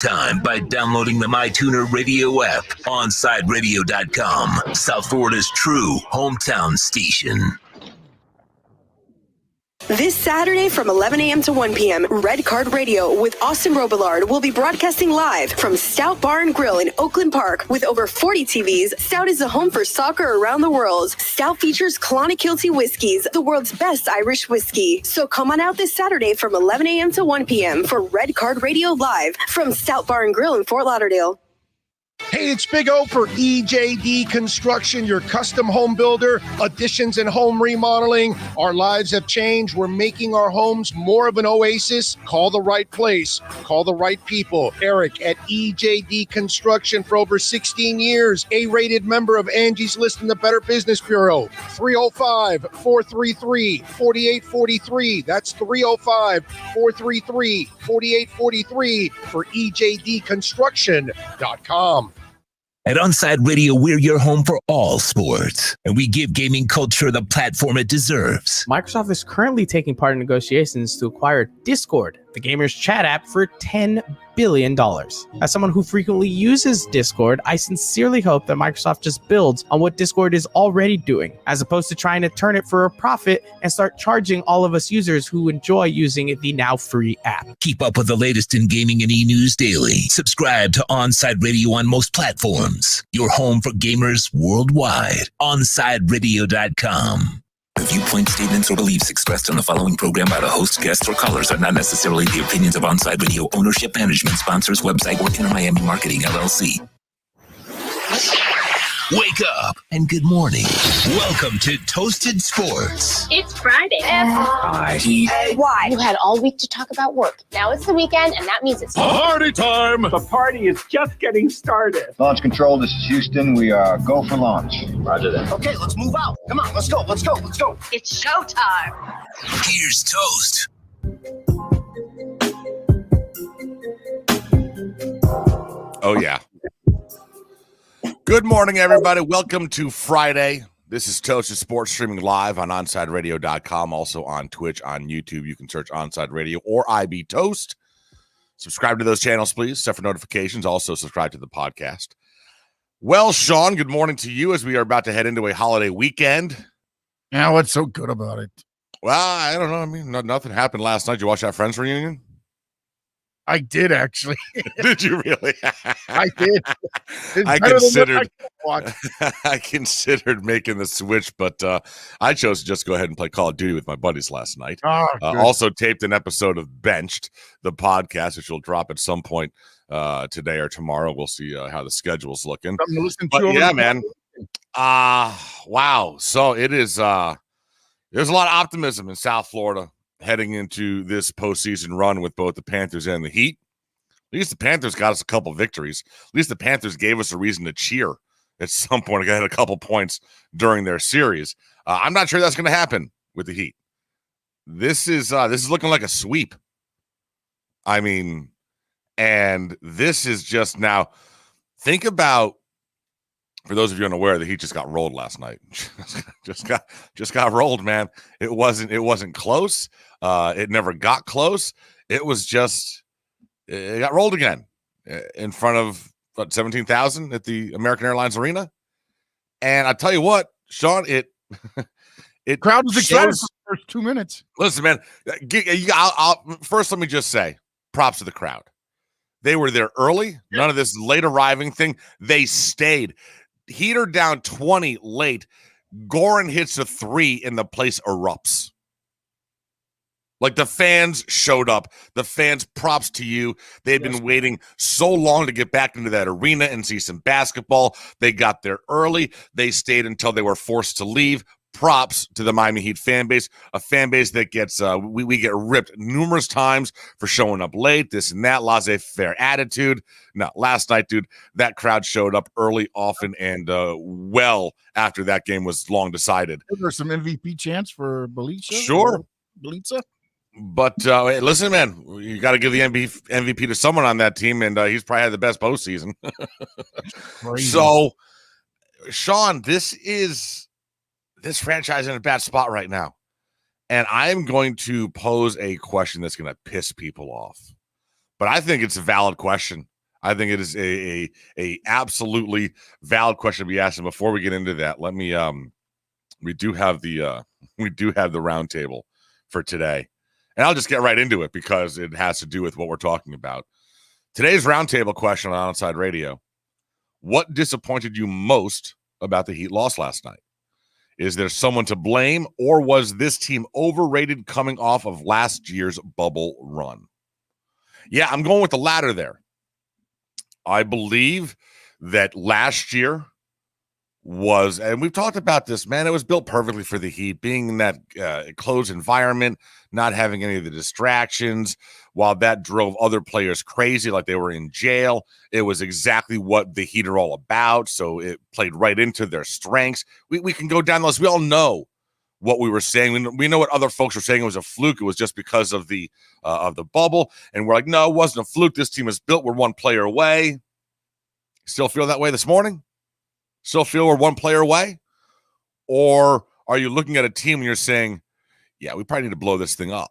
Time by downloading the MyTuner Radio app. OnSideRadio.com, South Florida's true hometown station. This Saturday from 11 a.m. to 1 p.m., Red Card Radio with Austin Robillard will be broadcasting live from Stout Bar and Grill in Oakland Park. With over 40 TVs, Stout is the home for soccer around the world. Stout features Clonakilty Whiskies, the world's best Irish whiskey. So come on out this Saturday from 11 a.m. to 1 p.m. for Red Card Radio live from Stout Bar and Grill in Fort Lauderdale. Hey, it's Big O for EJD Construction, your custom home builder, additions and home remodeling. Our lives have changed. We're making our homes more of an oasis. Call the right place. Call the right people. Eric at EJD Construction for over 16 years. A-rated member of Angie's List and the Better Business Bureau. 305-433-4843. That's 305-433-4843 for EJDconstruction.com. At Onside Radio, we're your home for all sports, and we give gaming culture the platform it deserves. Microsoft is currently taking part in negotiations to acquire Discord, the gamers' chat app, for $10 billion. As someone who frequently uses Discord, I sincerely hope that Microsoft just builds on what Discord is already doing, as opposed to trying to turn it for a profit and start charging all of us users who enjoy using the now free app. Keep up with the latest in gaming and e-news daily. Subscribe to Onside Radio on most platforms. Your home for gamers worldwide. OnSideRadio.com. The viewpoint, statements, or beliefs expressed on the following program by the host, guests, or callers are not necessarily the opinions of Onside Radio, ownership, management, sponsors, website, or Inner Miami Marketing, LLC. Wake up and good morning. Welcome to Toasted Sports. It's Friday. Why? You had all week to talk about work. Now it's the weekend, and that means it's party time. The party is just getting started. Launch control, this is Houston. We are go for launch. Roger that. Okay, let's move out. Come on, let's go. It's showtime. Here's Toast. Oh, yeah. Good morning, everybody. Welcome to Friday. This is Toasted Sports, streaming live on OnSideRadio.com, also on Twitch, on YouTube. You can search Onside Radio or IB Toast. Subscribe to those channels, please. Set for notifications. Also, subscribe to the podcast. Well, Sean, good morning to you as we are about to head into a holiday weekend. Yeah, what's so good about it? Well, I don't know. I mean, nothing happened last night. Did you watch that Friends reunion? I did, actually. Did you really? I did. I considered making the switch, but I chose to just go ahead and play Call of Duty with my buddies last night. Also taped an episode of Benched, the podcast, which will drop at some point today or tomorrow. We'll see how the schedule's looking. Something to listen to. Yeah, man. Wow. So it is. There's a lot of optimism in South Florida heading into this postseason run with both the Panthers and the Heat. At least the Panthers got us a couple victories. At least the Panthers gave us a reason to cheer at some point. They had a couple points during their series. I'm not sure that's going to happen with the Heat. This is looking like a sweep. I mean, and this is just now. Think about, for those of you unaware, the Heat just got rolled last night. just got rolled, man. It wasn't close. It never got close. It was just, it got rolled again in front of 17,000 at the American Airlines Arena. And I tell you what, Sean, it crowd was excited for the first 2 minutes. Listen, man. First, let me just say, props to the crowd. They were there early. None of this late arriving thing. They stayed. Heater down 20 late. Goran hits a 3 and the place erupts. Like, the fans showed up. The fans, props to you. They've been waiting so long to get back into that arena and see some basketball. They got there early. They stayed until they were forced to leave. Props to the Miami Heat fan base, a fan base that gets we get ripped numerous times for showing up late, this and that, laissez-faire attitude. No, last night, dude, that crowd showed up early, often, and well after that game was long decided. There's some MVP chance for Belica. Sure. Belica. But hey, listen, man, you got to give the MVP to someone on that team, and he's probably had the best postseason. So, Sean, this franchise in a bad spot right now. And I'm going to pose a question that's going to piss people off. But I think it's a valid question. I think it is a absolutely valid question to be asked. And before we get into that, let me we do have the roundtable for today. And I'll just get right into it because it has to do with what we're talking about. Today's roundtable question on Outside Radio: what disappointed you most about the Heat loss last night? Is there someone to blame, or was this team overrated coming off of last year's bubble run? Yeah, I'm going with the latter there. I believe that last year was, and we've talked about this, man, it was built perfectly for the Heat, being in that closed environment, not having any of the distractions. While that drove other players crazy, like they were in jail, it was exactly what the Heat are all about. So it played right into their strengths. We can go down those. We all know what we were saying. We know what other folks were saying. It was a fluke. It was just because of the bubble. And we're like, no, it wasn't a fluke. This team is built. We're one player away. Still feel that way this morning? Still feel we're one player away? Or are you looking at a team and you're saying, yeah, we probably need to blow this thing up?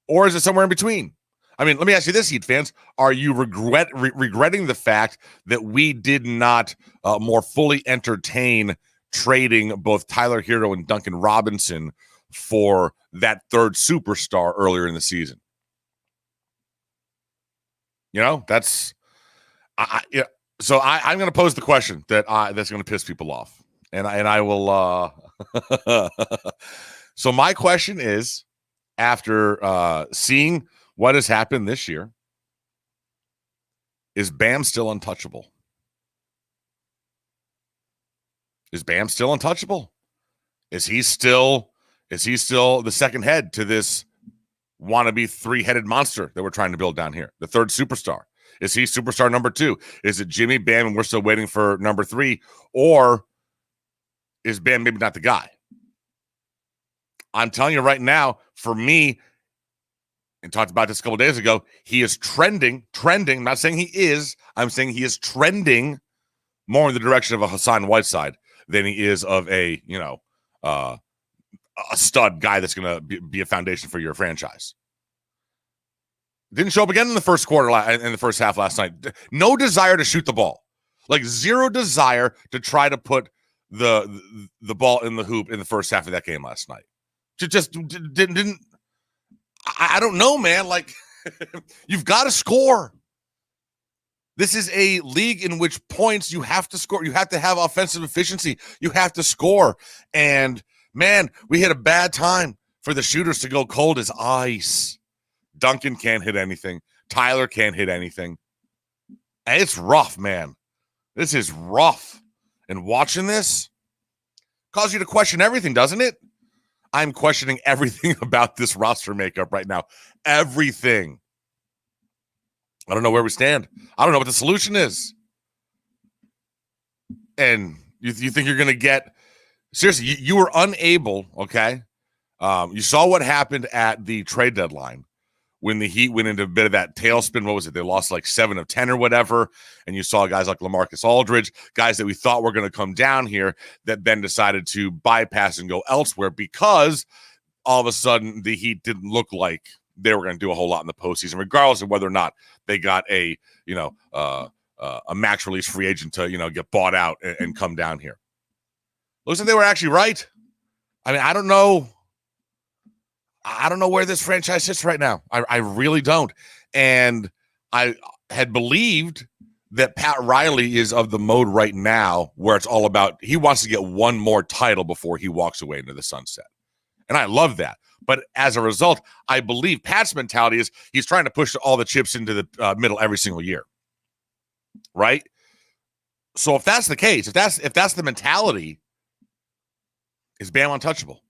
Or is it somewhere in between? I mean, let me ask you this, Heat fans. Are you regretting the fact that we did not more fully entertain trading both Tyler Hero and Duncan Robinson for that third superstar earlier in the season? You know, that's so I'm going to pose the question that's going to piss people off, and I will. So my question is, after seeing what has happened this year, is Bam still untouchable? Is Bam still untouchable? Is he still the second head to this wannabe three-headed monster that we're trying to build down here? The third superstar. Is he superstar number 2? Is it Jimmy, Bam, and we're still waiting for number 3? Or is Bam maybe not the guy? I'm telling you right now, for me, and talked about this a couple days ago, he is trending. I'm not saying he is. I'm saying he is trending more in the direction of a Hassan Whiteside than he is of a stud guy that's going to be a foundation for your franchise. Didn't show up again in the first quarter, in the first half last night. No desire to shoot the ball. Like zero desire to try to put the ball in the hoop in the first half of that game last night. Just didn't. I don't know, man. Like, you've got to score. This is a league in which points you have to score. You have to have offensive efficiency. You have to score. And, man, we hit a bad time for the shooters to go cold as ice. Duncan can't hit anything. Tyler can't hit anything. And it's rough, man. This is rough. And watching this causes you to question everything, doesn't it? I'm questioning everything about this roster makeup right now. Everything. I don't know where we stand. I don't know what the solution is. And you think you're going to get... Seriously, you were unable, okay? You saw what happened at the trade deadline when the Heat went into a bit of that tailspin. What was it? They lost like 7 of 10 or whatever. And you saw guys like LaMarcus Aldridge, guys that we thought were going to come down here, that then decided to bypass and go elsewhere because all of a sudden the Heat didn't look like they were going to do a whole lot in the postseason, regardless of whether or not they got a max release free agent to, get bought out and come down here. Looks like they were actually right. I mean, I don't know where this franchise sits right now. I really don't. And I had believed that Pat Riley is of the mode right now where it's all about he wants to get one more title before he walks away into the sunset. And I love that. But as a result, I believe Pat's mentality is he's trying to push all the chips into the middle every single year. Right? So if that's the case, if that's the mentality, is Bam untouchable?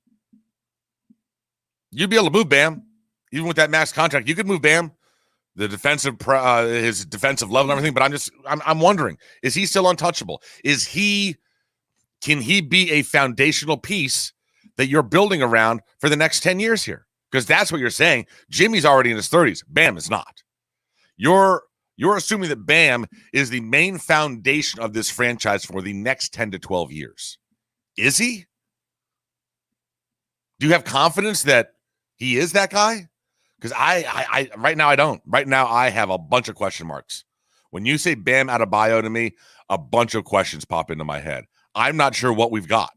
You'd be able to move Bam, even with that max contract. You could move Bam, the defensive, his defensive level and everything. But I'm wondering, is he still untouchable? Can he be a foundational piece that you're building around for the next 10 years here? Because that's what you're saying. Jimmy's already in his 30s. Bam is not. You're assuming that Bam is the main foundation of this franchise for the next 10 to 12 years. Is he? Do you have confidence that he is that guy? Because I right now I don't. Right now I have a bunch of question marks. When you say Bam Adebayo to me, a bunch of questions pop into my head. I'm not sure what we've got.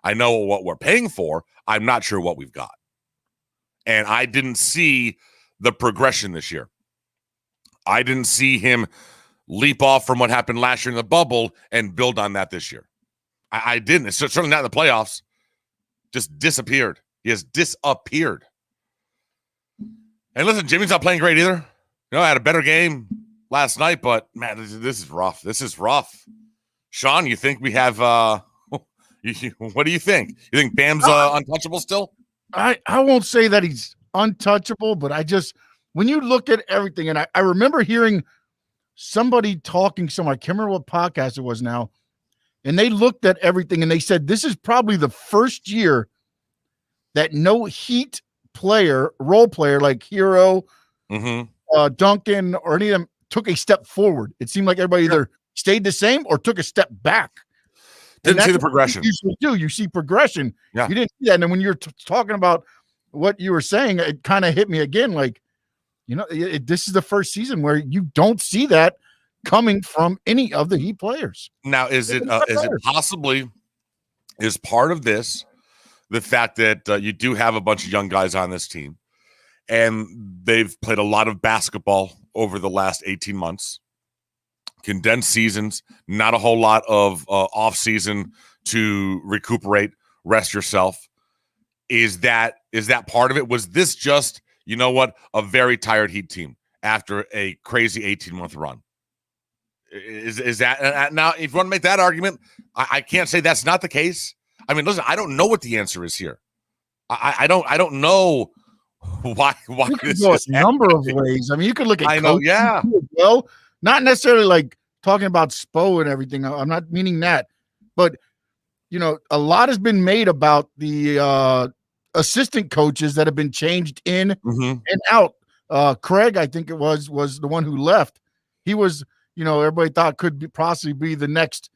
I know what we're paying for. I'm not sure what we've got. And I didn't see the progression this year. I didn't see him leap off from what happened last year in the bubble and build on that this year. I didn't. It's certainly not in the playoffs. Just disappeared. He has disappeared. And listen, Jimmy's not playing great either. I had a better game last night, but man, this is rough. This is rough. Sean, you think we have what do you think? You think Bam's untouchable still? I won't say that he's untouchable, but when you look at everything, and I remember hearing somebody talking somewhere, I can't remember what podcast it was now, and they looked at everything and they said this is probably the first year that no Heat player, role player like Hero, Duncan, or any of them took a step forward. It seemed like everybody either stayed the same or took a step back. Didn't see the progression. You usually do. You see progression. Yeah. You didn't see that. And then when you're talking about what you were saying, it kind of hit me again. Like, this is the first season where you don't see that coming from any of the Heat players. Now, is it possibly is part of this the fact that you do have a bunch of young guys on this team, and they've played a lot of basketball over the last 18 months, condensed seasons, not a whole lot of off season to recuperate, rest yourself. Is that part of it? Was this just, a very tired Heat team after a crazy 18-month run? Is that now? If you want to make that argument, I can't say that's not the case. I mean, listen, I don't know what the answer is here. I don't know why this is a number of ways. I mean, you could look at yeah. Well, not necessarily like talking about Spo and everything. I'm not meaning that, but a lot has been made about the assistant coaches that have been changed in and out. Craig, I think it was the one who left. He was, everybody thought could possibly be the next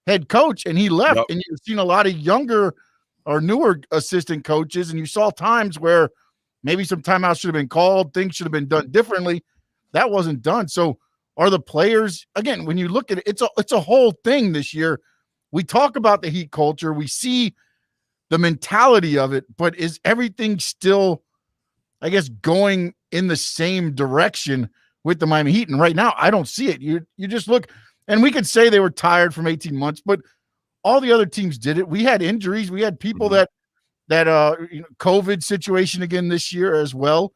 head coach, and he left. Yep. And you've seen a lot of younger or newer assistant coaches, and you saw times where maybe some timeouts should have been called, things should have been done differently. That wasn't done. So are the players, again, when you look at it, it's a whole thing this year. We talk about the Heat culture, we see the mentality of it, but is everything still, I guess, going in the same direction with the Miami Heat? And right now, I don't see it. You just look, and we could say they were tired from 18 months, but all the other teams did it. We had injuries. We had people that COVID situation again this year as well.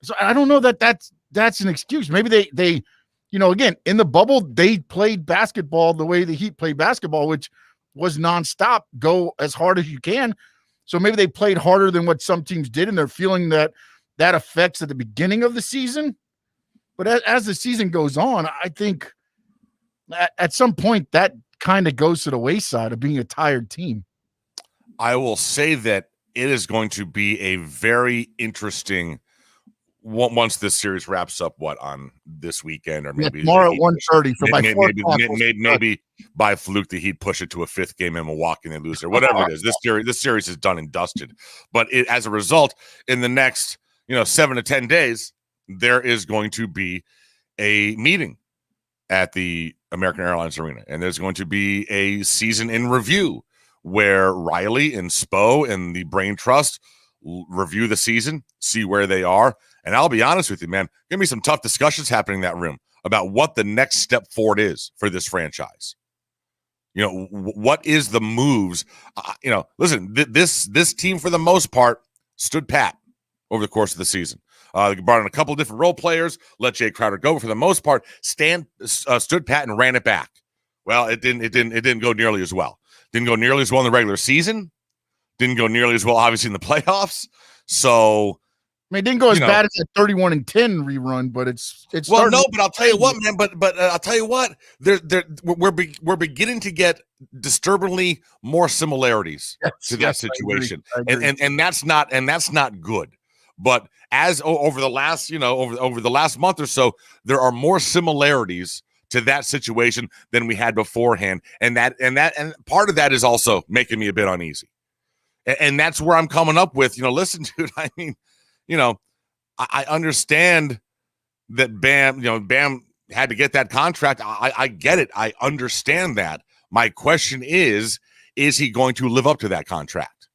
So I don't know that's an excuse. Maybe they again, in the bubble, they played basketball the way the Heat played basketball, which was nonstop, go as hard as you can. So maybe they played harder than what some teams did, and they're feeling that affects at the beginning of the season. But as the season goes on, I think at some point that kind of goes to the wayside of being a tired team. I will say that it is going to be a very interesting once this series wraps up, on this weekend, or maybe tomorrow at 1:30 for maybe by fluke the Heat push it to a fifth game in Milwaukee and they lose, or whatever it is. This series is done and dusted. But as a result, in the next 7 to 10 days, there is going to be a meeting at the American Airlines Arena, and there's going to be a season in review where Riley and Spo and the Brain Trust review the season, see where they are. And I'll be honest with you, man, give me some tough discussions happening in that room about what the next step forward is for this franchise. What is the moves? Listen, this team for the most part stood pat over the course of the season. They brought in a couple of different role players, let Jay Crowder go, but for the most part, stood pat and ran it back. Well, it didn't go nearly as well. Didn't go nearly as well in the regular season. Didn't go nearly as well, obviously, in the playoffs. So, it didn't go as bad as that 31-10 rerun, but it's well, no. But I'll tell you what, man. But I'll tell you what. We're beginning to get disturbingly more similarities to that situation, I agree. And that's not good. But as over the last over the last month or so, there are more similarities to that situation than we had beforehand, and part of that is also making me a bit uneasy. And that's where I'm coming up with, listen, dude, I mean, I understand that Bam had to get that contract. I get it. I understand that. My question is he going to live up to that contract?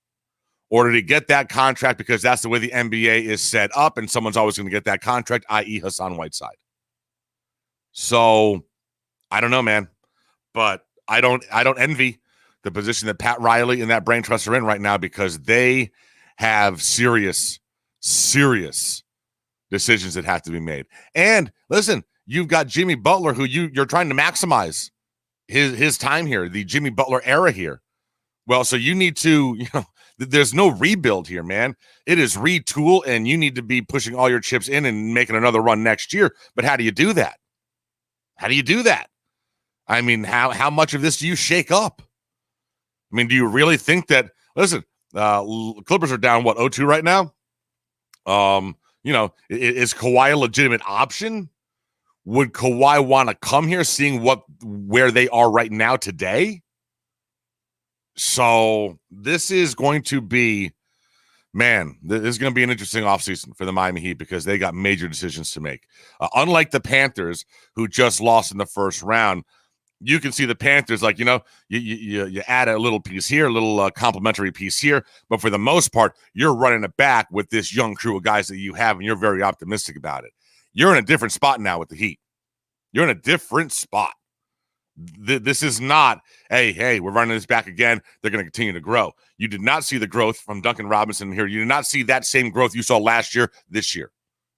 Or did he get that contract because that's the way the NBA is set up and someone's always going to get that contract, i.e. Hassan Whiteside? So I don't know, man. But I don't envy the position that Pat Riley and that brain trust are in right now, because they have serious decisions that have to be made. And listen, you've got Jimmy Butler, who you're trying to maximize his time here, the Jimmy Butler era here. Well, so you need to, there's no rebuild here, man. It is retool, and you need to be pushing all your chips in and making another run next year. But how do you do that? I mean, how much of this do you shake up? I mean, do you really think that, listen, Clippers are down, 0-2 right now? Is Kawhi a legitimate option? Would Kawhi want to come here seeing where they are right now today? So this is going to be, man, this is going to be an interesting offseason for the Miami Heat, because they got major decisions to make. Unlike the Panthers, who just lost in the first round, you can see the Panthers, like, you add a little piece here, a little complimentary piece here, but for the most part, you're running it back with this young crew of guys that you have, and you're very optimistic about it. You're in a different spot now with the Heat. You're in a different spot. This is not, hey, we're running this back again. They're going to continue to grow. You did not see the growth from Duncan Robinson here. You did not see that same growth you saw last year, this year.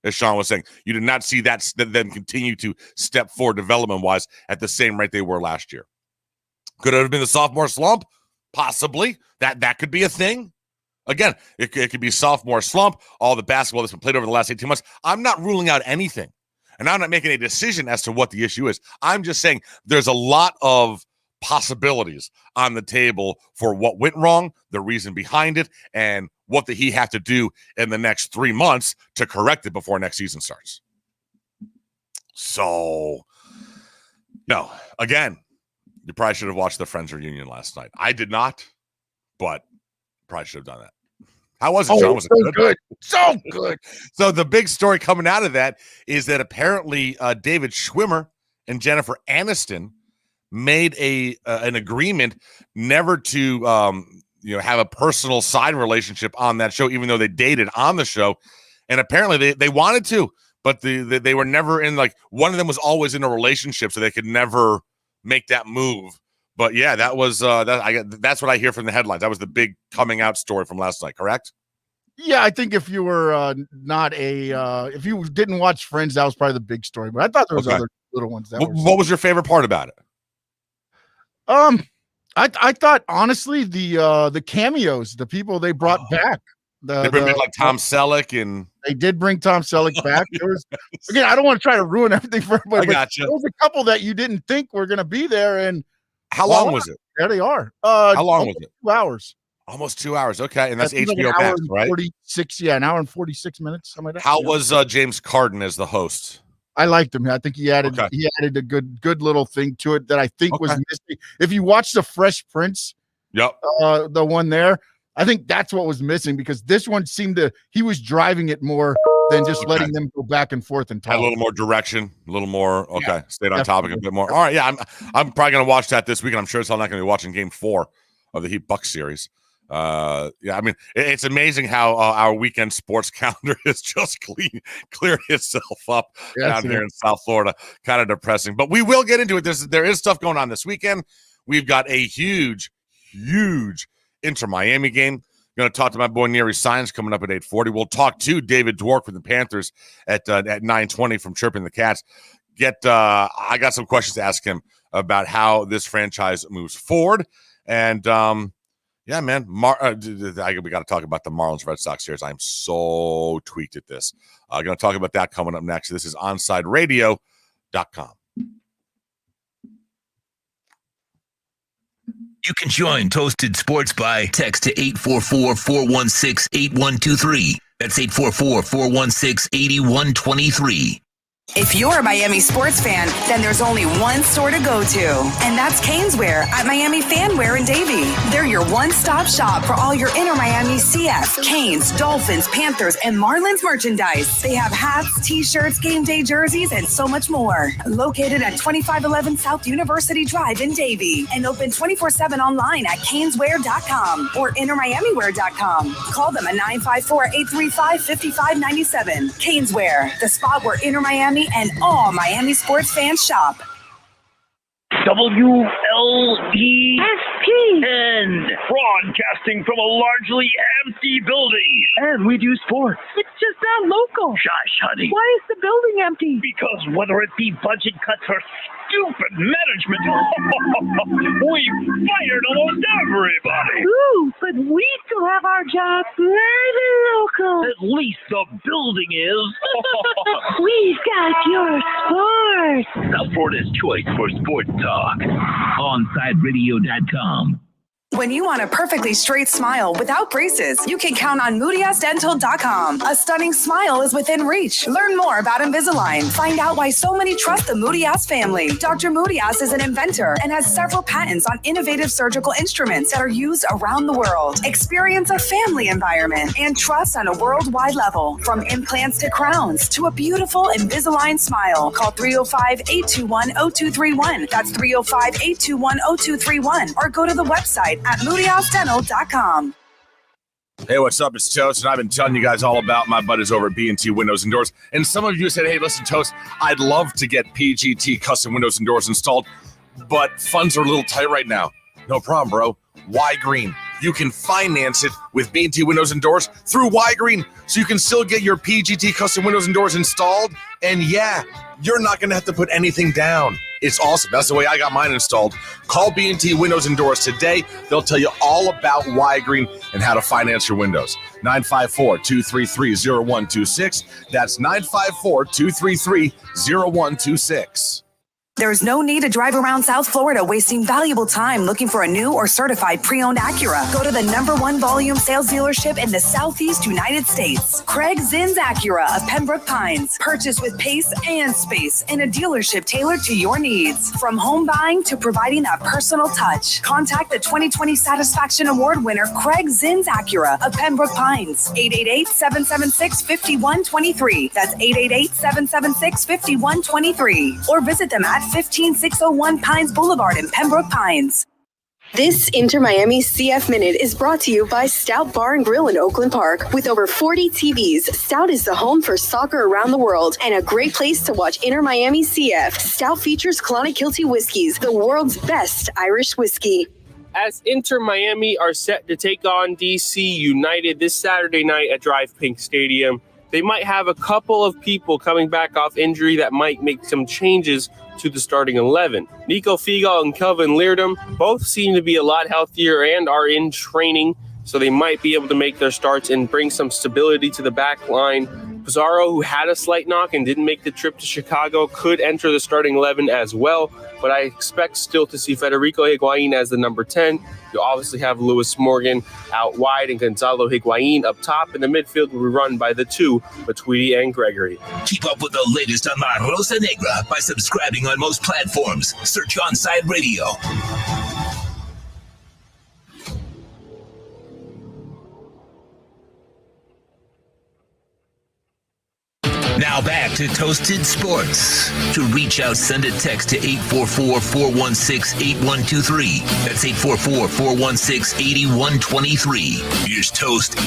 As Sean was saying, you did not see them continue to step forward development-wise at the same rate they were last year. Could it have been the sophomore slump? Possibly. That could be a thing. Again, it could be sophomore slump, all the basketball that's been played over the last 18 months. I'm not ruling out anything, and I'm not making a decision as to what the issue is. I'm just saying there's a lot of possibilities on the table for what went wrong, the reason behind it, and what the Heat have to do in the next 3 months to correct it before next season starts. So, no, again, you probably should have watched the Friends reunion last night. I did not, but probably should have done that. How was it, John? Was it good? So good. So the big story coming out of that is that apparently David Schwimmer and Jennifer Aniston made an agreement never to have a personal side relationship on that show, even though they dated on the show. And apparently they wanted to, but they were never in, like, one of them was always in a relationship, so they could never make that move. But yeah, that was that's what I hear from the headlines. That was the big coming out story from last night, correct? Yeah, I think if you were if you didn't watch Friends, that was probably the big story. But I thought there was other little ones. What was your favorite part about it? I thought, honestly, the cameos, the people they brought back. They bring back, like, Tom Selleck, and they did bring Tom Selleck back. There was, again, I don't want to try to ruin everything for everybody. I got you. There was a couple that you didn't think were going to be there, and how long was it? There they are. How long was it? 2 hours. Almost 2 hours. Okay, and that's HBO like Max, right? 46, an hour and 46 minutes. Something like that. How was James Corden as the host? I liked him. I think he added a good little thing to it that I think was missing. If you watch the Fresh Prince, the one there, I think that's what was missing, because this one seemed he was driving it more than just letting them go back and forth and talk. Had a little more direction, a little more. Okay, stayed on topic a bit more. All right, yeah, I'm probably gonna watch that this week, and I'm sure I'm not gonna be watching Game 4 of the Heat Bucks series. I mean, it's amazing how our weekend sports calendar has just cleared itself up down here in South Florida. Kind of depressing, but we will get into it. There is stuff going on this weekend. We've got a huge Inter Miami game. Going to talk to my boy Nery Saenz coming up at 8:40. We'll talk to David Dwork from the Panthers at 9:20 from Chirping the Cats. I got some questions to ask him about how this franchise moves forward. And yeah, man, we got to talk about the Marlins Red Sox series. I'm so tweaked at this. Going to talk about that coming up next. This is OnsideRadio.com. You can join Toasted Sports by text to 844-416-8123. That's 844-416-8123. If you're a Miami sports fan, then there's only one store to go to, and that's Caneswear at Miami Fanwear in Davie. They're your one-stop shop for all your Inter Miami CF, Canes, Dolphins, Panthers, and Marlins merchandise. They have hats, t-shirts, game day jerseys, and so much more. Located at 2511 South University Drive in Davie, and open 24/7 online at caneswear.com or intermiamiwear.com. Call them at 954-835-5597. Caneswear, the spot where Inter Miami and all Miami sports fans shop. WLESPN, broadcasting from a largely empty building. And we do sports. It's just not local. Shush, honey. Why is the building empty? Because whether it be budget cuts or stupid management, we fired almost everybody. Ooh, but we still have our jobs nice and local. At least the building is. We've got your sports. South Florida's choice for sport talk. OnSideRadio.com. When you want a perfectly straight smile without braces, you can count on MoodyAsDental.com. A stunning smile is within reach. Learn more about Invisalign. Find out why so many trust the Moody Ass family. Dr. Moody Ass is an inventor and has several patents on innovative surgical instruments that are used around the world. Experience a family environment and trust on a worldwide level. From implants to crowns to a beautiful Invisalign smile. Call 305-821-0231. That's 305-821-0231. Or go to the website at MoodyAsDental.com. Hey, what's up? It's Toast, and I've been telling you guys all about my buddies over at B&T Windows and Doors. And some of you said, hey, listen, Toast, I'd love to get PGT custom windows and doors installed, but funds are a little tight right now. No problem, bro. Y Green. You can finance it with B&T Windows and Doors through Y Green, so you can still get your PGT custom windows and doors installed. And yeah, you're not going to have to put anything down. It's awesome. That's the way I got mine installed. Call B&T Windows and Doors today. They'll tell you all about Y Green and how to finance your windows. 954-233-0126. That's 954-233-0126. There's no need to drive around South Florida wasting valuable time looking for a new or certified pre-owned Acura. Go to the #1 volume sales dealership in the Southeast United States. Craig Zinn's Acura of Pembroke Pines. Purchase with pace and space in a dealership tailored to your needs. From home buying to providing that personal touch. Contact the 2020 Satisfaction Award winner Craig Zinn's Acura of Pembroke Pines. 888-776-5123. That's 888-776-5123. Or visit them at 15601 Pines Boulevard in Pembroke Pines. This Inter Miami CF Minute is brought to you by Stout Bar and Grill in Oakland Park. With over 40 TVs, Stout is the home for soccer around the world and a great place to watch Inter Miami CF. Stout features Clonakilty whiskeys, the world's best Irish whiskey. As Inter Miami are set to take on DC United this Saturday night at Drive Pink Stadium, they might have a couple of people coming back off injury that might make some changes to the starting 11. Nico Figal and Kelvin Leardom both seem to be a lot healthier and are in training, so they might be able to make their starts and bring some stability to the back line. Pizarro, who had a slight knock and didn't make the trip to Chicago, could enter the starting 11 as well, but I expect still to see Federico Higuain as the number 10. You'll obviously have Lewis Morgan out wide and Gonzalo Higuain up top, and the midfield will be run by the two, Matuidi and Gregory. Keep up with the latest on La Rosa Negra by subscribing on most platforms. Search Onside Radio. Now back to Toasted Sports. To reach out, send a text to 844-416-8123. That's 844-416-8123. Here's Toast.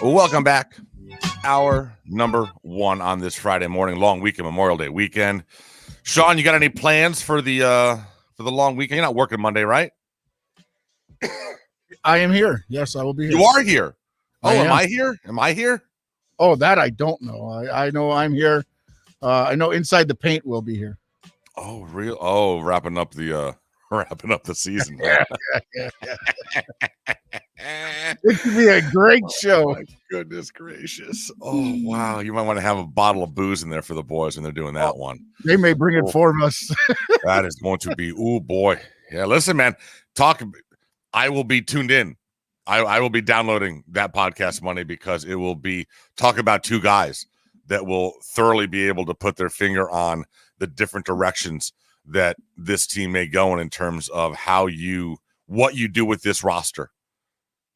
Welcome back. Hour number 1 on this Friday morning, long weekend, Memorial Day weekend. Sean, you got any plans for the long weekend? You're not working Monday, right? I am here. Yes, I will be here. You are here. Oh, am I here? Am I here? Oh, that I don't know. I know I'm here. I know Inside the Paint will be here. Oh, real? Oh, wrapping up the season. Yeah. It could be a great show. Oh, my goodness gracious. Oh, wow. You might want to have a bottle of booze in there for the boys when they're doing that one. They may bring it for us. That is going to be, oh, boy. Yeah, listen, man. I will be tuned in I will be downloading that podcast Monday because it will be talk about two guys that will thoroughly be able to put their finger on the different directions that this team may go in terms of what you do with this roster.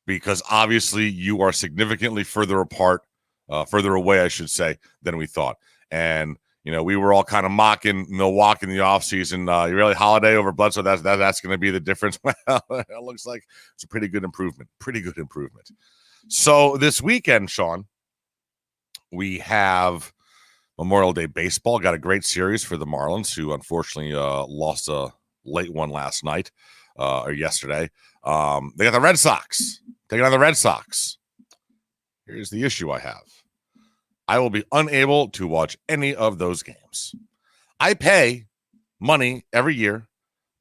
Because obviously you are significantly further away, I should say, than we thought. And, we were all kind of mocking Milwaukee in the offseason. You really Holiday over Bledsoe, that's going to be the difference. Well, it looks like it's a pretty good improvement. So this weekend, Sean, we have Memorial Day baseball. Got a great series for the Marlins, who unfortunately lost a late one last night or yesterday. They got the Red Sox. Taking on the Red Sox. Here's the issue I have. I will be unable to watch any of those games. I pay money every year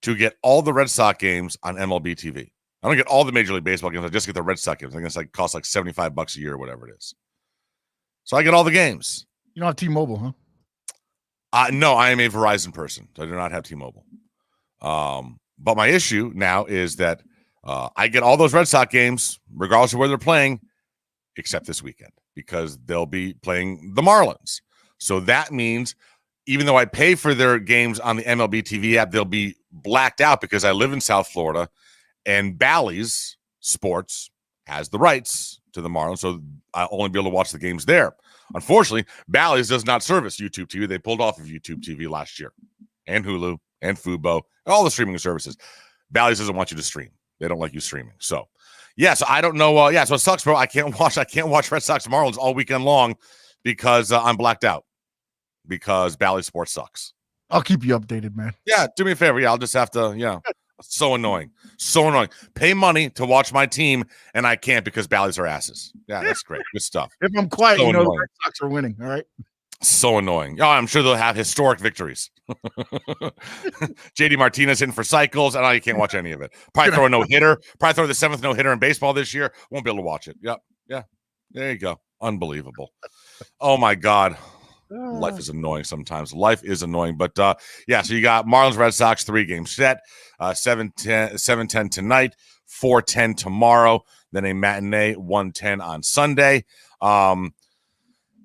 to get all the Red Sox games on MLB TV. I don't get all the Major League Baseball games. I just get the Red Sox games. I think it's costs like $75 a year or whatever it is. So I get all the games. You don't have T-Mobile, huh? No, I am a Verizon person. So I do not have T-Mobile. But my issue now is that I get all those Red Sox games, regardless of where they're playing, except this weekend, because they'll be playing the Marlins. So that means even though I pay for their games on the MLB TV app, they'll be blacked out because I live in South Florida and Bally's Sports has the rights to the Marlins. So I'll only be able to watch the games there. Unfortunately, Bally's does not service YouTube TV. They pulled off of YouTube TV last year, and Hulu and Fubo, all the streaming services. Bally's doesn't want you to stream. They don't like you streaming. So, so I don't know. So it sucks, bro. I can't watch Red Sox Marlins all weekend long because I'm blacked out because Bally Sports sucks. I'll keep you updated, man. Yeah, do me a favor. Yeah, I'll just have to, So annoying. Pay money to watch my team, and I can't because Bally's are asses. Yeah, that's great. Good stuff. If I'm quiet, the Red Sox are winning. All right. So annoying. Oh, I'm sure they'll have historic victories. JD Martinez hitting for cycles, and I can't watch any of it. Probably throw a no-hitter. Probably throw the 7th no-hitter in baseball this year. Won't be able to watch it. Yep. Yeah. There you go. Unbelievable. Oh, my God. Life is annoying sometimes. Life is annoying. But, so you got Marlins, Red Sox, 3-game set. 7:10 tonight, 4:10 tomorrow. Then a matinee, 1:10 on Sunday.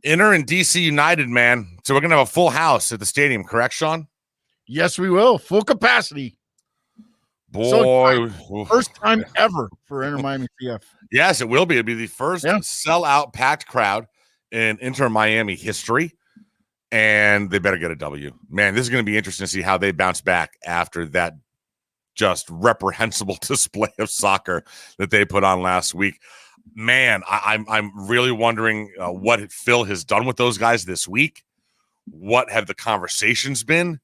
Inter and DC United, man. So we're going to have a full house at the stadium, correct, Sean? Yes, we will. Full capacity. Boy. First time ever for Inter Miami CF. Yes, it will be. It'll be the first sellout packed crowd in Inter Miami history. And they better get a W. Man, this is going to be interesting to see how they bounce back after that just reprehensible display of soccer that they put on last week. Man, I'm really wondering what Phil has done with those guys this week. What have the conversations been?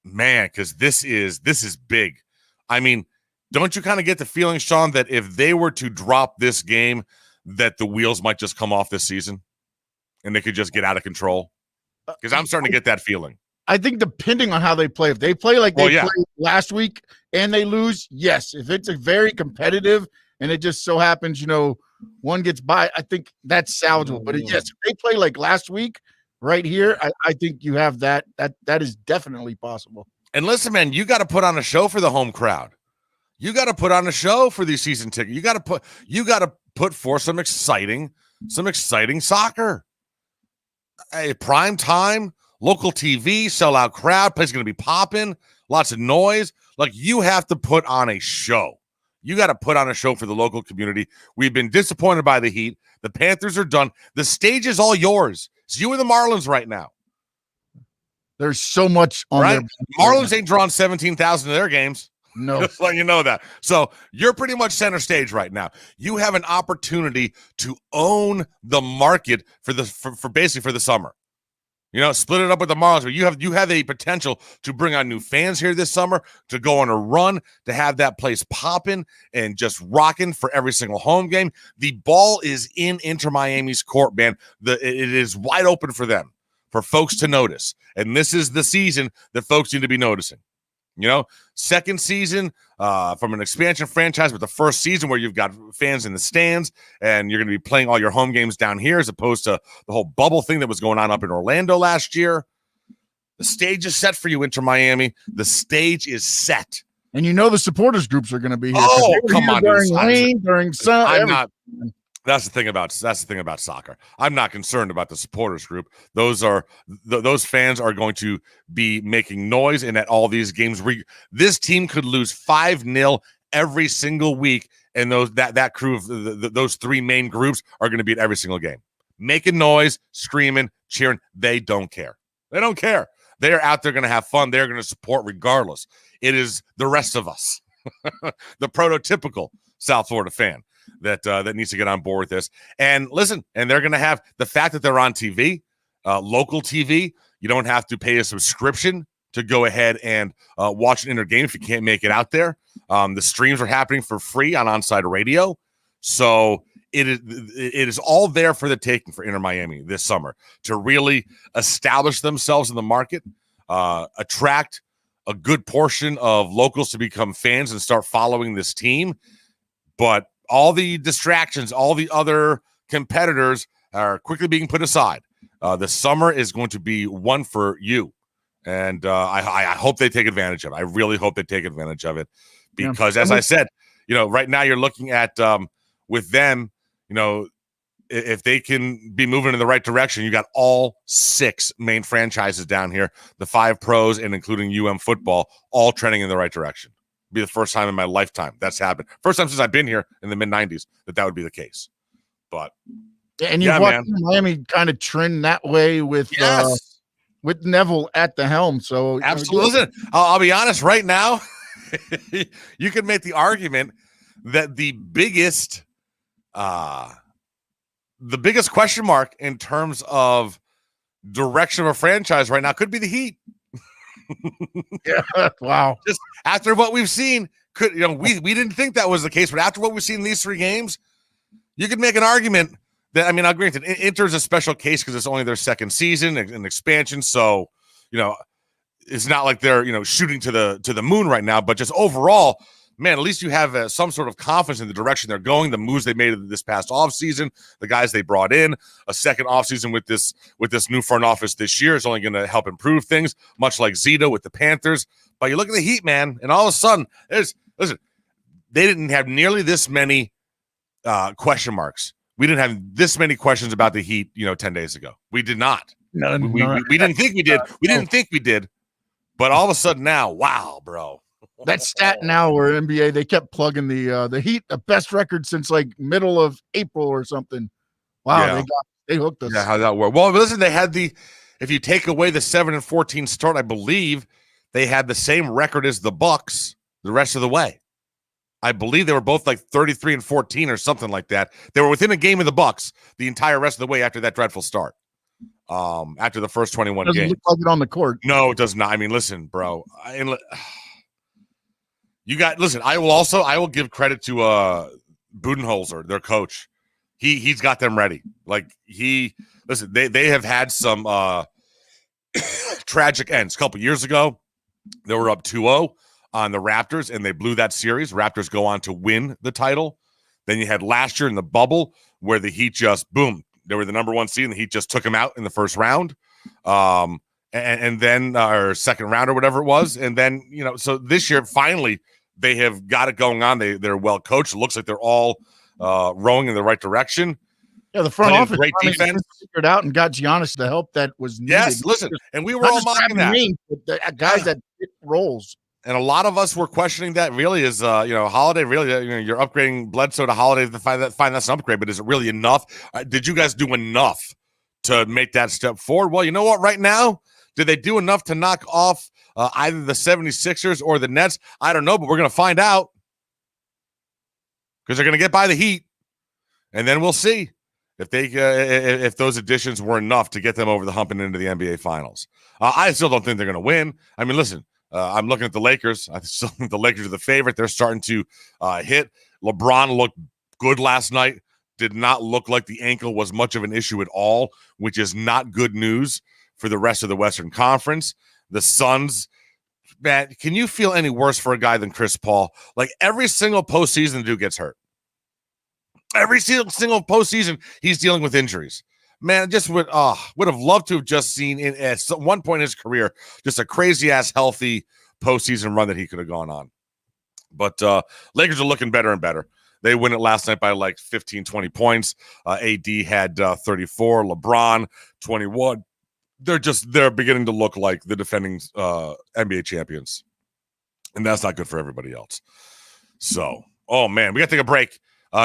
Man, because this is big. I mean, don't you kind of get the feeling, Sean, that if they were to drop this game, that the wheels might just come off this season and they could just get out of control? Because I'm starting to get that feeling. I think depending on how they play, if they play like they played last week and they lose, yes. If it's a very competitive and it just so happens, one gets by, I think that's salvageable. But yes, if they play like last week right here, I think you have that is definitely possible. And listen, man, you got to put on a show for the home crowd. You got to put on a show for these season tickets. You got to put forth some exciting soccer. Hey, prime time, local TV, sellout crowd, place going to be popping, lots of noise. Like, you have to put on a show. You got to put on a show for the local community. We've been disappointed by the Heat. The Panthers are done. The stage is all yours. It's you and the Marlins right now. There's so much on there. Marlins ain't drawn 17,000 of their games. No. Just letting you know that. So you're pretty much center stage right now. You have an opportunity to own the market for basically for the summer. Split it up with the Marlins. You have a potential to bring on new fans here this summer, to go on a run, to have that place popping and just rocking for every single home game. The ball is in Inter Miami's court, man. It is wide open for them, for folks to notice. And this is the season that folks need to be noticing. Second season from an expansion franchise, but the first season where you've got fans in the stands and you're going to be playing all your home games down here as opposed to the whole bubble thing that was going on up in Orlando last year. The stage is set for you, Inter Miami. The stage is set. And the supporters groups are going to be here. Oh, come on, during rain, during sun. I'm not. That's the thing about soccer. I'm not concerned about the supporters group. Those fans are going to be making noise, and at all these games, this team could lose 5-0 every single week, and that crew of those three main groups are going to be at every single game, making noise, screaming, cheering. They don't care. They don't care. They are out there going to have fun. They're going to support regardless. It is the rest of us, the prototypical South Florida fan that needs to get on board with this. And listen, and they're going to have the fact that they're on TV, local TV. You don't have to pay a subscription to go ahead and watch an inter game if you can't make it out there. The streams are happening for free on Onside Radio. So it is all there for the taking for Inter Miami this summer to really establish themselves in the market, attract a good portion of locals to become fans and start following this team. But all the distractions, all the other competitors are quickly being put aside. The summer is going to be one for you. And I hope they take advantage of it. I really hope they take advantage of it because, as I said, right now you're looking at with them, if they can be moving in the right direction, you got all 6 main franchises down here, the 5 pros and including UM football, all trending in the right direction. Be the first time in my lifetime that's happened. First time since I've been here in the mid-90s that would be the case. But and you've watched Miami kind of trend that way with Neville at the helm. So absolutely. Listen, I'll be honest. Right now, you can make the argument that the biggest question mark in terms of direction of a franchise right now could be the Heat. Yeah, wow. Just after what we've seen, we didn't think that was the case, but after what we've seen in these 3 games, you could make an argument that, I'll grant it, Inter's a special case because it's only their second season and expansion, so it's not like they're shooting to the moon right now, but just overall, man, at least you have some sort of confidence in the direction they're going, the moves they made this past offseason, the guys they brought in, a second offseason with this new front office this year is only going to help improve things, much like Zito with the Panthers. But you look at the Heat, man, and all of a sudden, they didn't have nearly this many question marks. We didn't have this many questions about the Heat, 10 days ago. We did not. No, we didn't think we did. We didn't think we did. But all of a sudden now, wow, bro. That stat now where NBA, they kept plugging the Heat, the best record since like middle of April or something. Wow, they hooked us. Yeah, how'd that work? Well, listen, they had if you take away the 7-14 start, I believe they had the same record as the Bucks the rest of the way. I believe they were both like 33-14 or something like that. They were within a game of the Bucks the entire rest of the way after that dreadful start. After the first 21 games. Doesn't look like it on the court. No, it does not. Listen, bro. I will give credit to Budenholzer, their coach. He's got them ready. They have had some tragic ends. A couple years ago, they were up 2-0 on the Raptors, and they blew that series. Raptors go on to win the title. Then you had last year in the bubble where the Heat just, boom, they were the number 1 seed, and the Heat just took them out in the first round. And then, or second round or whatever it was. And then, so this year, finally, they have got it going on. They're well coached. It looks like they're all rowing in the right direction. Yeah, the front office great defense figured out and got Giannis the help that was needed. Yes, listen, and we were all mocking that. The guys that hit roles. And a lot of us were questioning that. Really, is Holiday really? You're upgrading Bledsoe to Holiday to find that's an upgrade, but is it really enough? Did you guys do enough to make that step forward? Well, you know what? Right now, did they do enough to knock off either the 76ers or the Nets? I don't know, but we're going to find out because they're going to get by the Heat, and then we'll see if they if those additions were enough to get them over the hump and into the NBA Finals. I still don't think they're going to win. Listen. I'm looking at the Lakers. I still think the Lakers are the favorite. They're starting to hit. LeBron looked good last night. Did not look like the ankle was much of an issue at all, which is not good news for the rest of the Western Conference. The Suns, man, can you feel any worse for a guy than Chris Paul? Like every single postseason, the dude gets hurt. Every single postseason, he's dealing with injuries. Man, just would have loved to have just seen at one point in his career just a crazy ass healthy postseason run that he could have gone on. But Lakers are looking better and better. They win it last night by like 15, 20 points. AD had 34, LeBron 21. They're beginning to look like the defending NBA champions. And that's not good for everybody else. So, oh man, we got to take a break.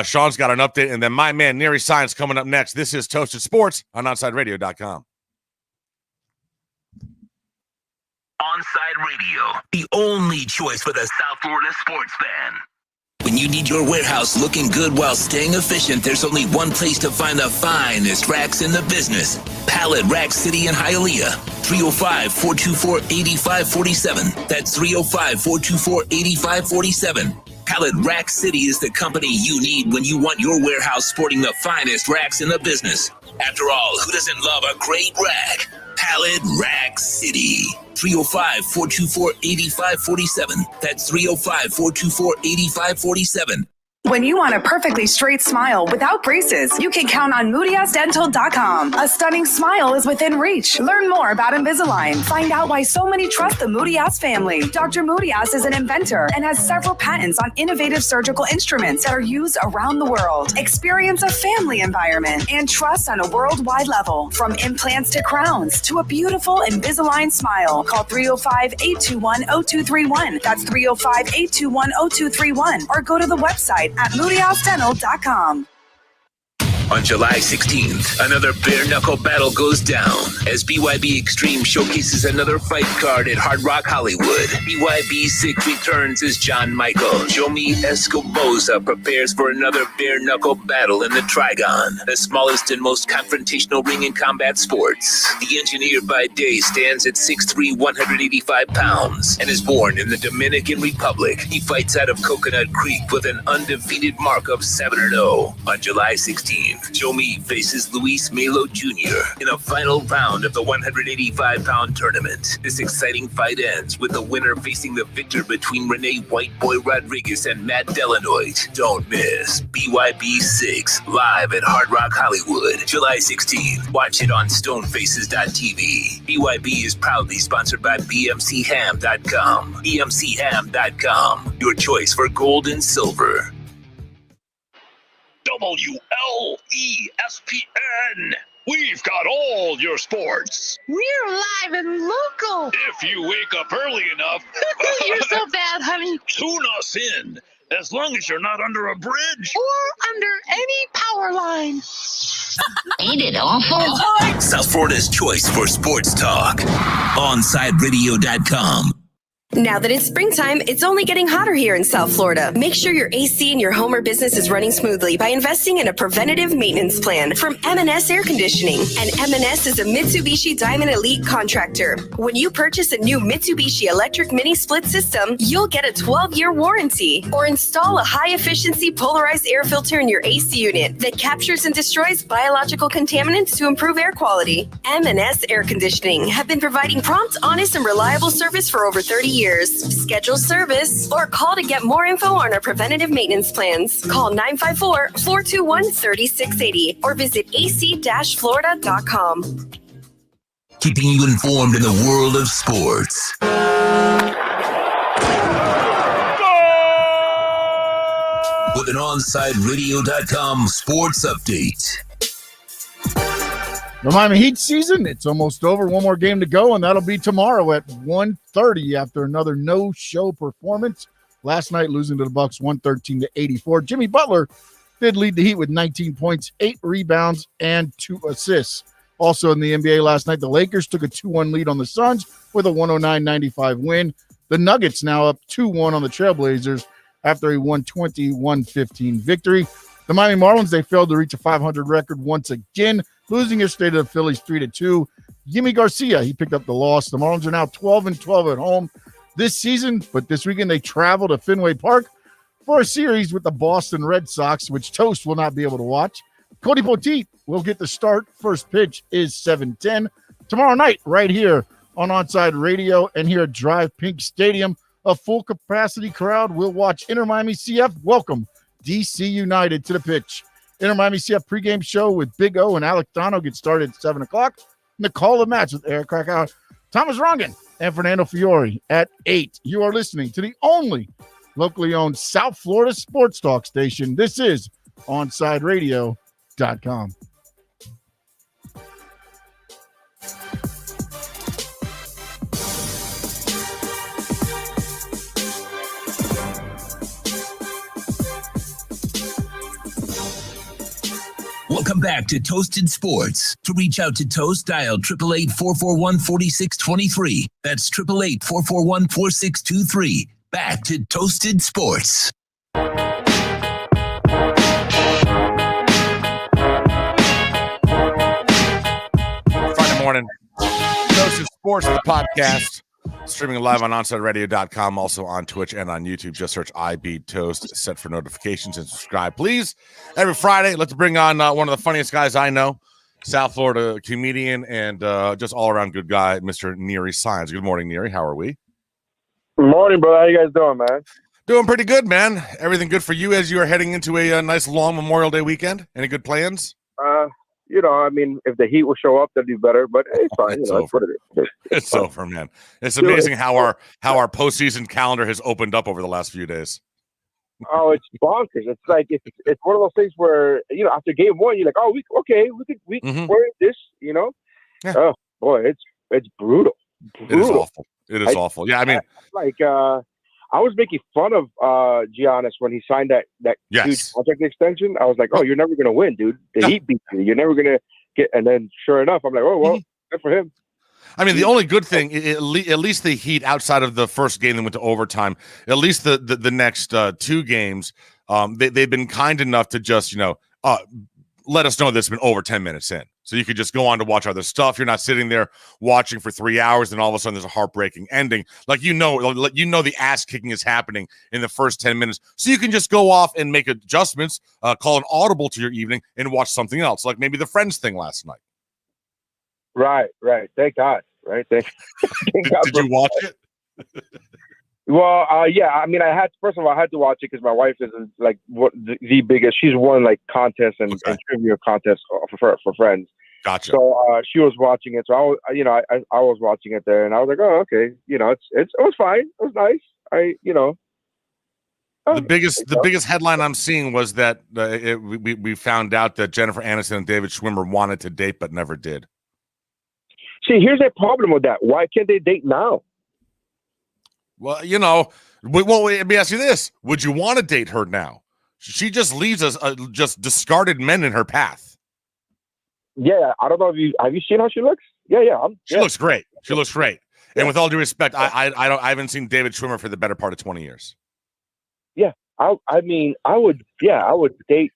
Sean's got an update, and then my man Nery Saenz coming up next. This is Toasted Sports on OnsideRadio.com. Onside Radio, the only choice for the South Florida sports fan. When you need your warehouse looking good while staying efficient, there's only one place to find the finest racks in the business. Pallet Rack City in Hialeah. 305-424-8547. That's 305-424-8547. Pallet Rack City is the company you need when you want your warehouse sporting the finest racks in the business. After all, who doesn't love a great rack? Pallet Rack City. 305-424-8547. That's 305-424-8547. When you want a perfectly straight smile without braces, you can count on MoodyAsDental.com. A stunning smile is within reach. Learn more about Invisalign. Find out why so many trust the Moody Ass family. Dr. Moody Ass is an inventor and has several patents on innovative surgical instruments that are used around the world. Experience a family environment and trust on a worldwide level. From implants to crowns to a beautiful Invisalign smile. Call 305-821-0231. That's 305-821-0231. Or go to the website at MoodyAsDental.com. On July 16th, another bare-knuckle battle goes down as BYB Extreme showcases another fight card at Hard Rock Hollywood. BYB 6 returns as John Michael. Jomi Escoboza prepares for another bare-knuckle battle in the Trigon, the smallest and most confrontational ring in combat sports. The engineer by day stands at 6'3", 185 pounds, and is born in the Dominican Republic. He fights out of Coconut Creek with an undefeated mark of 7-0. On July 16th, Jomi faces Luis Melo Jr. in a final round of the 185-pound tournament. This exciting fight ends with the winner facing the victor between Renee Whiteboy Rodriguez and Matt Delanoit. Don't miss BYB 6 live at Hard Rock Hollywood, July 16th. Watch it on stonefaces.tv. BYB is proudly sponsored by BMCHam.com. BMCHam.com, your choice for gold and silver. WLESPN. We've got all your sports. We're live and local. If you wake up early enough. You're so bad, honey. Tune us in. As long as you're not under a bridge. Or under any power line. Ain't it awful? South Florida's choice for sports talk. OnsideRadio.com. Now that it's springtime, it's only getting hotter here in South Florida. Make sure your AC in your home or business is running smoothly by investing in a preventative maintenance plan from M&S Air Conditioning. And M&S is a Mitsubishi Diamond Elite contractor. When you purchase a new Mitsubishi electric mini split system, you'll get a 12-year warranty. Or install a high-efficiency polarized air filter in your AC unit that captures and destroys biological contaminants to improve air quality. M&S Air Conditioning have been providing prompt, honest, and reliable service for over 30 years. Schedule service or call to get more info on our preventative maintenance plans. Call 954-421-3680 or visit ac-florida.com. Keeping you informed in the world of sports. With an OnsideRadio.com sports update. The Miami Heat season, it's almost over. One more game to go, and that'll be tomorrow at 1:30 after another no-show performance. Last night, losing to the Bucks 113-84. Jimmy Butler did lead the Heat with 19 points, 8 rebounds, and 2 assists. Also in the NBA last night, the Lakers took a 2-1 lead on the Suns with a 109-95 win. The Nuggets now up 2-1 on the Trailblazers after a 120-115 victory. The Miami Marlins, they failed to reach a 500 record once again, losing yesterday to the Phillies 3-2. Yimi Garcia, he picked up the loss. The Marlins are now 12-12 at home this season, but this weekend they travel to Fenway Park for a series with the Boston Red Sox, which Toast will not be able to watch. Cody Poteet will get the start. First pitch is 7:10 tomorrow night right here on Onside Radio and here at Drive Pink Stadium. A full capacity crowd will watch Inter Miami CF welcome DC United to the pitch. Inter Miami CF pregame show with Big O and Alec Dono gets started at 7 o'clock. And the call of match with Eric Krakauer, Thomas Rongen, and Fernando Fiore at 8. You are listening to the only locally owned South Florida sports talk station. This is OnsideRadio.com. Welcome back to Toasted Sports. To reach out to Toast, dial 888-441-4623. That's 888-441-4623. Back to Toasted Sports. Friday morning. Toasted Sports, the podcast. Streaming live on OnsideRadio.com, also on Twitch and on YouTube. Just search IB Toast, set for notifications, and subscribe, please. Every Friday, let's bring on one of the funniest guys I know, South Florida comedian and just all-around good guy, Mr. Nery Saenz. Good morning, Nery. How are we? Good morning, bro. How you guys doing, man? Doing pretty good, man. Everything good for you as you are heading into a nice long Memorial Day weekend? Any good plans? I mean, if the heat will show up, that'd be better. But it's fine. It's that's what it is. It's over, man. It's amazing how our postseason calendar has opened up over the last few days. Oh, it's bonkers. It's like it's one of those things where after game one, you're like, oh, we're in this, Yeah. Oh boy, it's brutal. It is awful. It is awful. Yeah, I mean, I was making fun of Giannis when he signed that huge contract extension. I was like, oh, you're never gonna win, dude. The Heat beat you. You're never gonna get. And then, sure enough, I'm like, oh well, good for him. I mean, the only good thing, at least the Heat, outside of the first game that went to overtime, at least the next two games, they've been kind enough to just let us know that it's been over 10 minutes in. So you could just go on to watch other stuff. You're not sitting there watching for 3 hours, and all of a sudden there's a heartbreaking ending. The ass kicking is happening in the first 10 minutes. So you can just go off and make adjustments, call an audible to your evening, and watch something else, like maybe the Friends thing last night. Right. Thank God. Right. Thank God. Did you watch it? Well, yeah. I mean, I had to watch it because my wife is like the biggest. She's won like contests and trivia contests for Friends. Gotcha. So she was watching it. So I was watching it there, and I was like, oh, okay. It was fine. It was nice. The biggest headline I'm seeing was that we found out that Jennifer Aniston and David Schwimmer wanted to date but never did. See, here's a problem with that. Why can't they date now? Well, let me ask you this. Would you want to date her now? She just leaves us just discarded men in her path. Yeah, I don't know if have you seen how she looks? Yeah. She looks great. She looks great. And with all due respect, I haven't seen David Schwimmer for the better part of 20 years. Yeah. I would date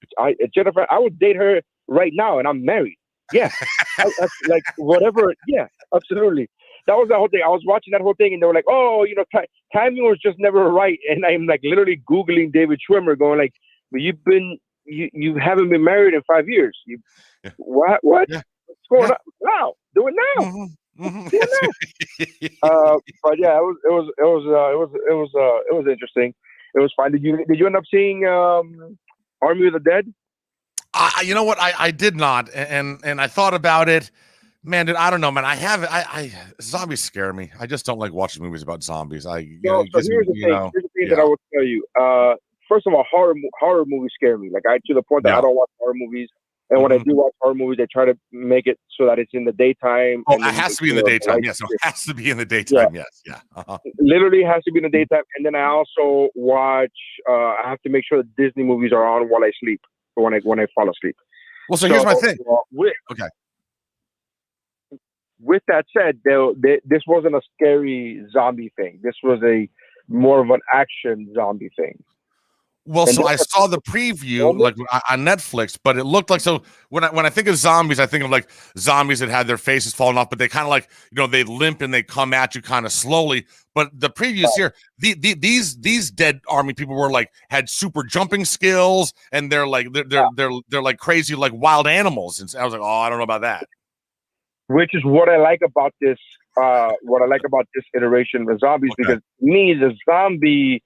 Jennifer. I would date her right now, and I'm married. Yeah. Like whatever. Yeah, absolutely. That was the whole thing. I was watching that whole thing, and they were like, "Oh, timing was just never right." And I'm like literally Googling David Schwimmer, going like, "But you haven't been married in 5 years. What? Yeah. What's going on now? Do it now." Mm-hmm. Do it now. But yeah, it was interesting. It was fun. Did you end up seeing Army of the Dead? You know what? I did not, and I thought about it. Man, dude, I don't know, man. Zombies scare me. I just don't like watching movies about zombies. Here's the thing that I would tell you. First of all, horror movies scare me. Like to the point that I don't watch horror movies. And when I do watch horror movies, they try to make it so that it's in the daytime. Oh, it has to be in the daytime. Yes, it has to be in the daytime. Yes, yeah. Literally has to be in the daytime. And then I also watch. I have to make sure that Disney movies are on while I sleep, or when I fall asleep. Well, so here's my thing. Okay. With that said, this wasn't a scary zombie thing. This was more of an action zombie thing. Well, so I saw the preview like on Netflix, but it looked like, so when I think of zombies, I think of like zombies that had their faces falling off, but they kind of like, they limp and they come at you kind of slowly. But the previews here, these dead army people were like had super jumping skills, and they're like they're like crazy like wild animals. And I was like, oh, I don't know about that. Which is what I like about this. What I like about this iteration of zombies, because to me the zombie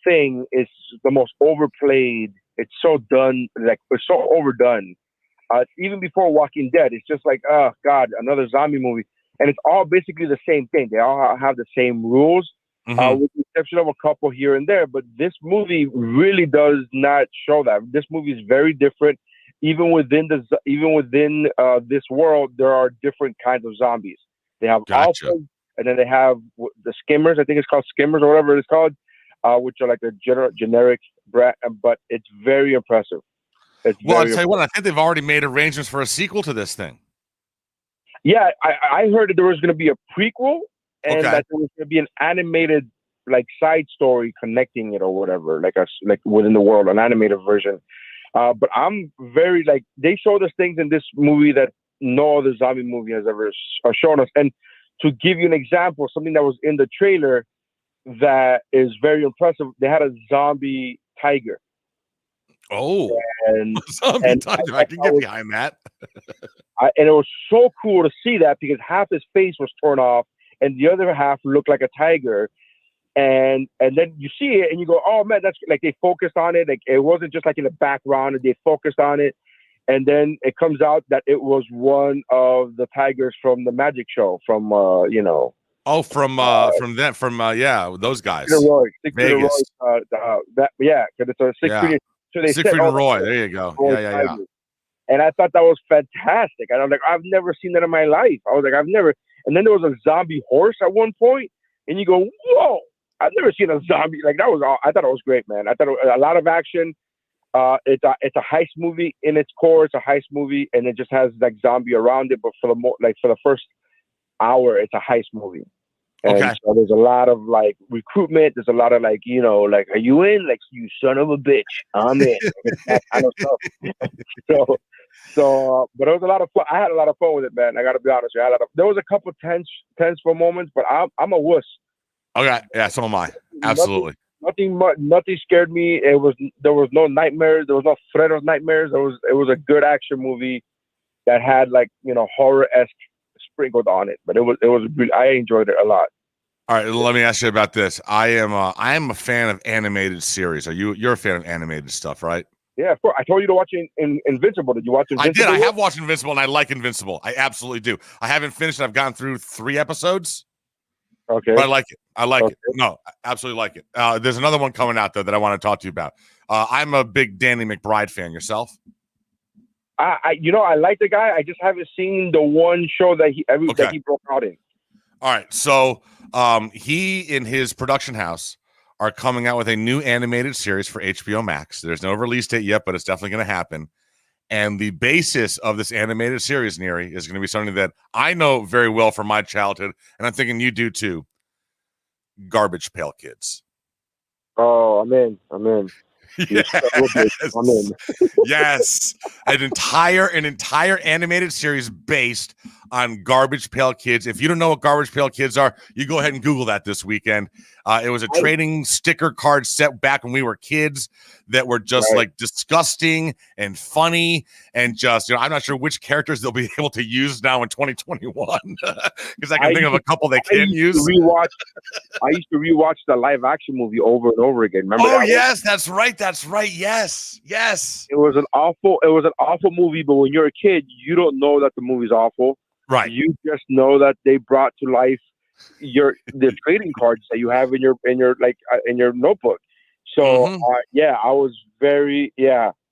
thing is the most overplayed. It's so done, like it's so overdone. Even before Walking Dead, it's just like, oh God, another zombie movie, and it's all basically the same thing. They all have the same rules. with the exception of a couple here and there. But this movie really does not show that. This movie is very different. Even within this world, there are different kinds of zombies. They have alphas, and then they have the skimmers. I think it's called skimmers or whatever it's called, which are like a generic brat. But it's very impressive. I'll tell you what. I think they've already made arrangements for a sequel to this thing. Yeah, I heard that there was going to be a prequel, and that there was going to be an animated like side story connecting it or whatever, like within the world, an animated version. But I'm very they showed us things in this movie that no other zombie movie has ever shown us. And to give you an example, something that was in the trailer that is very impressive, they had a zombie tiger. Oh, and tiger! I can get behind that. And it was so cool to see that because half his face was torn off and the other half looked like a tiger. And then you see it and you go, oh man, that's like they focused on it. Like it wasn't just like in the background, and they focused on it. And then it comes out that it was one of the tigers from the magic show from Oh, from those guys. Vegas. Because it's a 6 So they Siegfried and Roy. There you go. Yeah. And I thought that was fantastic. And I was like, I've never seen that in my life. I was like, I've never. And then there was a zombie horse at one point, and you go, whoa! I've never seen a zombie like that. I thought it was great, man. I thought it was a lot of action. It's a heist movie in its core. It's a heist movie, and it just has like zombie around it. But for the first hour, it's a heist movie. And so there's a lot of like recruitment. There's a lot of like, are you in? Like, you son of a bitch, I'm in. That kind of stuff. But it was a lot of fun. I had a lot of fun with it, man. I got to be honest with you. There was a couple tense for moments, but I'm a wuss. Okay, yeah, so am I. Absolutely. Nothing scared me. There was no nightmares. There was no threat of nightmares. It was a good action movie that had like horror-esque sprinkled on it. But it was I enjoyed it a lot. All right, let me ask you about this. I am a fan of animated series. You're a fan of animated stuff, right? Yeah, of course. I told you to watch Invincible. Did you watch Invincible? I did. I have watched Invincible, and I like Invincible. I absolutely do. I haven't finished it. I've gone through 3 episodes. Okay. But I like it. it. No, I absolutely like it. There's another one coming out, though, that I want to talk to you about. I'm a big Danny McBride fan. Yourself? I like the guy. I just haven't seen the one show that he broke out in. All right. So he and his production house are coming out with a new animated series for HBO Max. There's no release date yet, but it's definitely going to happen. And the basis of this animated series, Nery, is going to be something that I know very well from my childhood, and I'm thinking you do too. Garbage Pail Kids. Oh, I'm in. Yes. I'm in. Yes. An entire animated series based on Garbage Pail Kids. If you don't know what Garbage Pail Kids are, you go ahead and Google that this weekend. It was a trading sticker card set back when we were kids that were just like disgusting and funny and just, I'm not sure which characters they'll be able to use now in 2021 because I can think of a couple they can use. I used to rewatch the live action movie over and over again. Remember? Oh, yes, that's right. Yes. It was an awful movie, but when you're a kid, you don't know that the movie's awful. Right. You just know that they brought to life the trading cards that you have in your notebook. So I was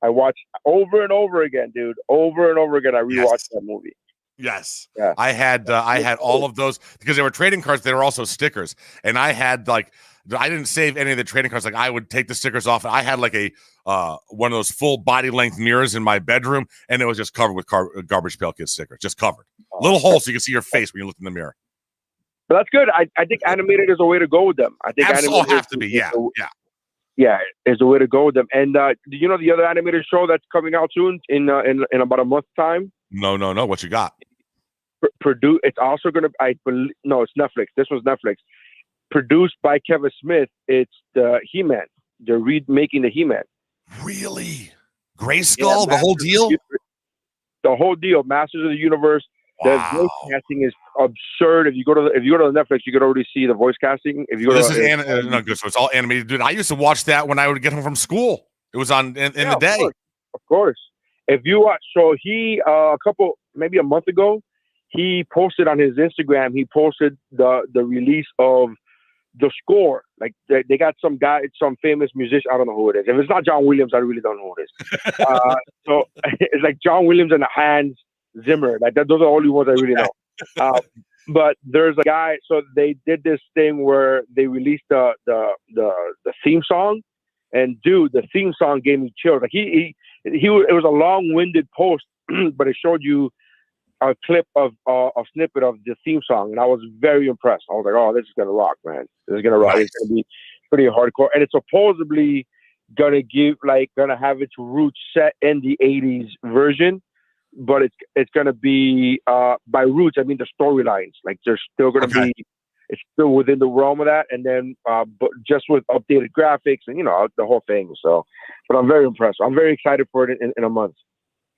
I watched over and over again, dude. Over and over again, I rewatched that movie. Yes. Yeah. I had all of those because they were trading cards. They were also stickers, and I had I didn't save any of the trading cards. Like I would take the stickers off. I had like a one of those full body length mirrors in my bedroom, and it was just covered with Garbage Pail Kids stickers, just covered. Little holes so you can see your face when you look in the mirror. But that's good. I think animated is a way to go with them. I think animated have to be. Yeah, is the way to go with them. And do you know the other animated show that's coming out soon in about a month's time? No. What you got? It's also going to. No, it's Netflix. This was Netflix. Produced by Kevin Smith. It's the He-Man. They're remaking the He-Man. Really? Grayskull? The whole deal? The whole deal. Masters of the Universe. The voice casting is absurd. If you go to Netflix, you could already see the voice casting. If you go so it's all animated, dude. I used to watch that when I would get home from school. It was on in the day. Of course. If you watch, so he maybe a month ago, he posted on his Instagram. He posted the release of the score. Like they got some guy, some famous musician. I don't know who it is. If it's not John Williams, I really don't know who it is. So it's like John Williams and Hans Zimmer. Like those are the only ones I really know. But there's a guy. So they did this thing where they released the theme song, and dude, the theme song gave me chills. Like it was a long-winded post, but it showed you a clip of a snippet of the theme song, and I was very impressed. I was like, "Oh, this is gonna rock, man! This is gonna rock. Nice. It's gonna be pretty hardcore." And it's supposedly gonna have its roots set in the '80s version, but it's gonna be by roots. I mean the storylines. Like there's still gonna be, it's still within the realm of that, and then but just with updated graphics and the whole thing. So, but I'm very impressed. I'm very excited for it in a month.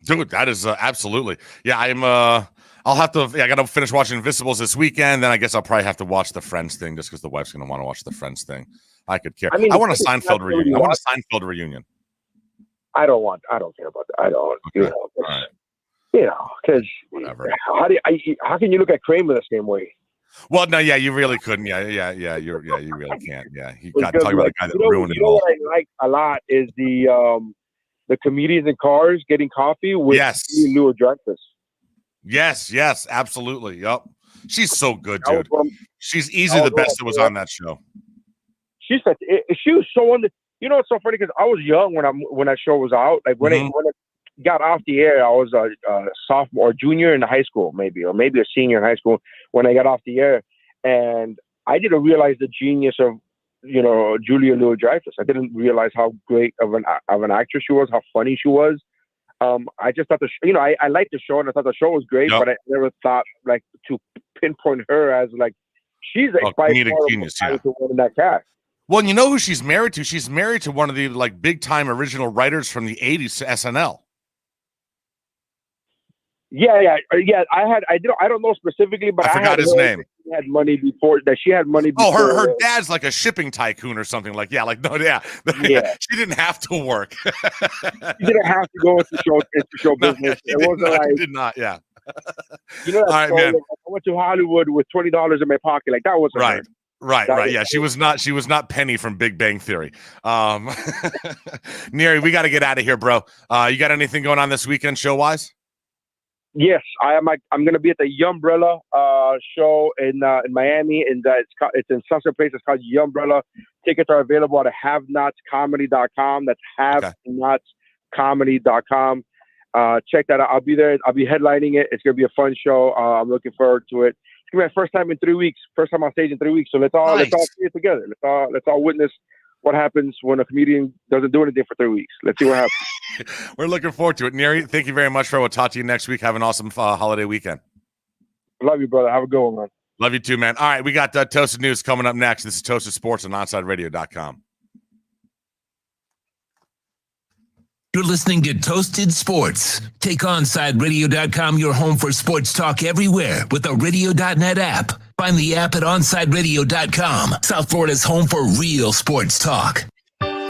Dude, that is absolutely. Yeah, I'll have to. Yeah, I got to finish watching Invisibles this weekend. Then I guess I'll probably have to watch the Friends thing just because the wife's going to want to watch the Friends thing. I could care. I want a Seinfeld reunion. I want a Seinfeld reunion. I don't care about that. I don't. Right. Because whatever. How can you look at Kramer the same way? Well, no, yeah, you really couldn't. You really can't. Yeah, he got talking about the guy that ruined it all. What I like a lot is the comedians in cars getting coffee with Lou Dreyfus. Yes, absolutely. Yep. She's so good, dude. She's easily the best that was on that show. She was so it's so funny because I was young when that show was out. Like when it got off the air, I was a sophomore or junior in high school, maybe a senior in high school when I got off the air, and I didn't realize the genius of Julia Louis-Dreyfus. I didn't realize how great of an actress she was, how funny she was. I just thought I liked the show and I thought the show was great, but I never thought like to pinpoint her as like she's a genius, in that cast. Well, and you know who she's married to? She's married to one of the like big time original writers from the '80s to SNL. Yeah. I don't know specifically, but I forgot his name. She had money before. Oh, her dad's like a shipping tycoon or something. She didn't have to work. She didn't have to go into show business. She did not. Yeah. All right, man. I went to Hollywood with $20 in my pocket. Like that wasn't right. her. Right. Yeah, she was not Penny from Big Bang Theory. Nery, we got to get out of here, bro. You got anything going on this weekend show wise? Yes, I am. I'm going to be at the Umbrella show in Miami, and it's in Sunset Place. It's called Umbrella. Tickets are available at havenotscomedy.com. That's havenotscomedy.com. Check that out. I'll be there. I'll be headlining it. It's going to be a fun show. I'm looking forward to it. It's going to be my first time in 3 weeks. First time on stage in 3 weeks. So let's all see it together. Let's all witness what happens when a comedian doesn't do anything for 3 weeks. Let's see what happens. We're looking forward to it. Nery, thank you very much, bro. We'll talk to you next week. Have an awesome holiday weekend. Love you, brother. Have a good one, man. Love you too, man. All right, we got Toasted News coming up next. This is Toasted Sports on OnSideRadio.com. You're listening to Toasted Sports. Take OnSideRadio.com, your home for sports talk everywhere with the Radio.net app. Find the app at OnSideRadio.com, South Florida's home for real sports talk.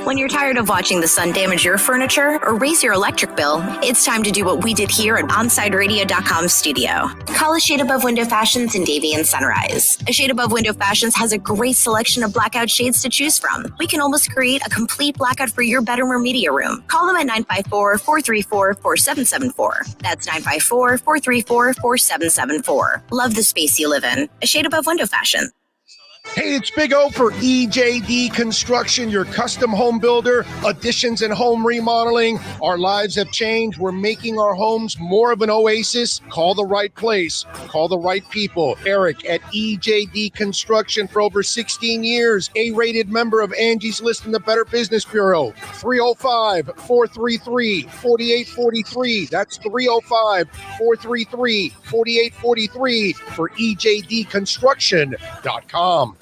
When you're tired of watching the sun damage your furniture or raise your electric bill, it's time to do what we did here at OnSideRadio.com studio. Call A Shade Above Window Fashions in Davie and Sunrise. A Shade Above Window Fashions has a great selection of blackout shades to choose from. We can almost create a complete blackout for your bedroom or media room. Call them at 954-434-4774. That's 954-434-4774. Love the space you live in. A Shade Above Window Fashion. Hey, it's Big O for EJD Construction, your custom home builder, additions and home remodeling. Our lives have changed. We're making our homes more of an oasis. Call the right place. Call the right people. Eric at EJD Construction for over 16 years. A-rated member of Angie's List in the Better Business Bureau. 305-433-4843. That's 305-433-4843 for EJDconstruction.com.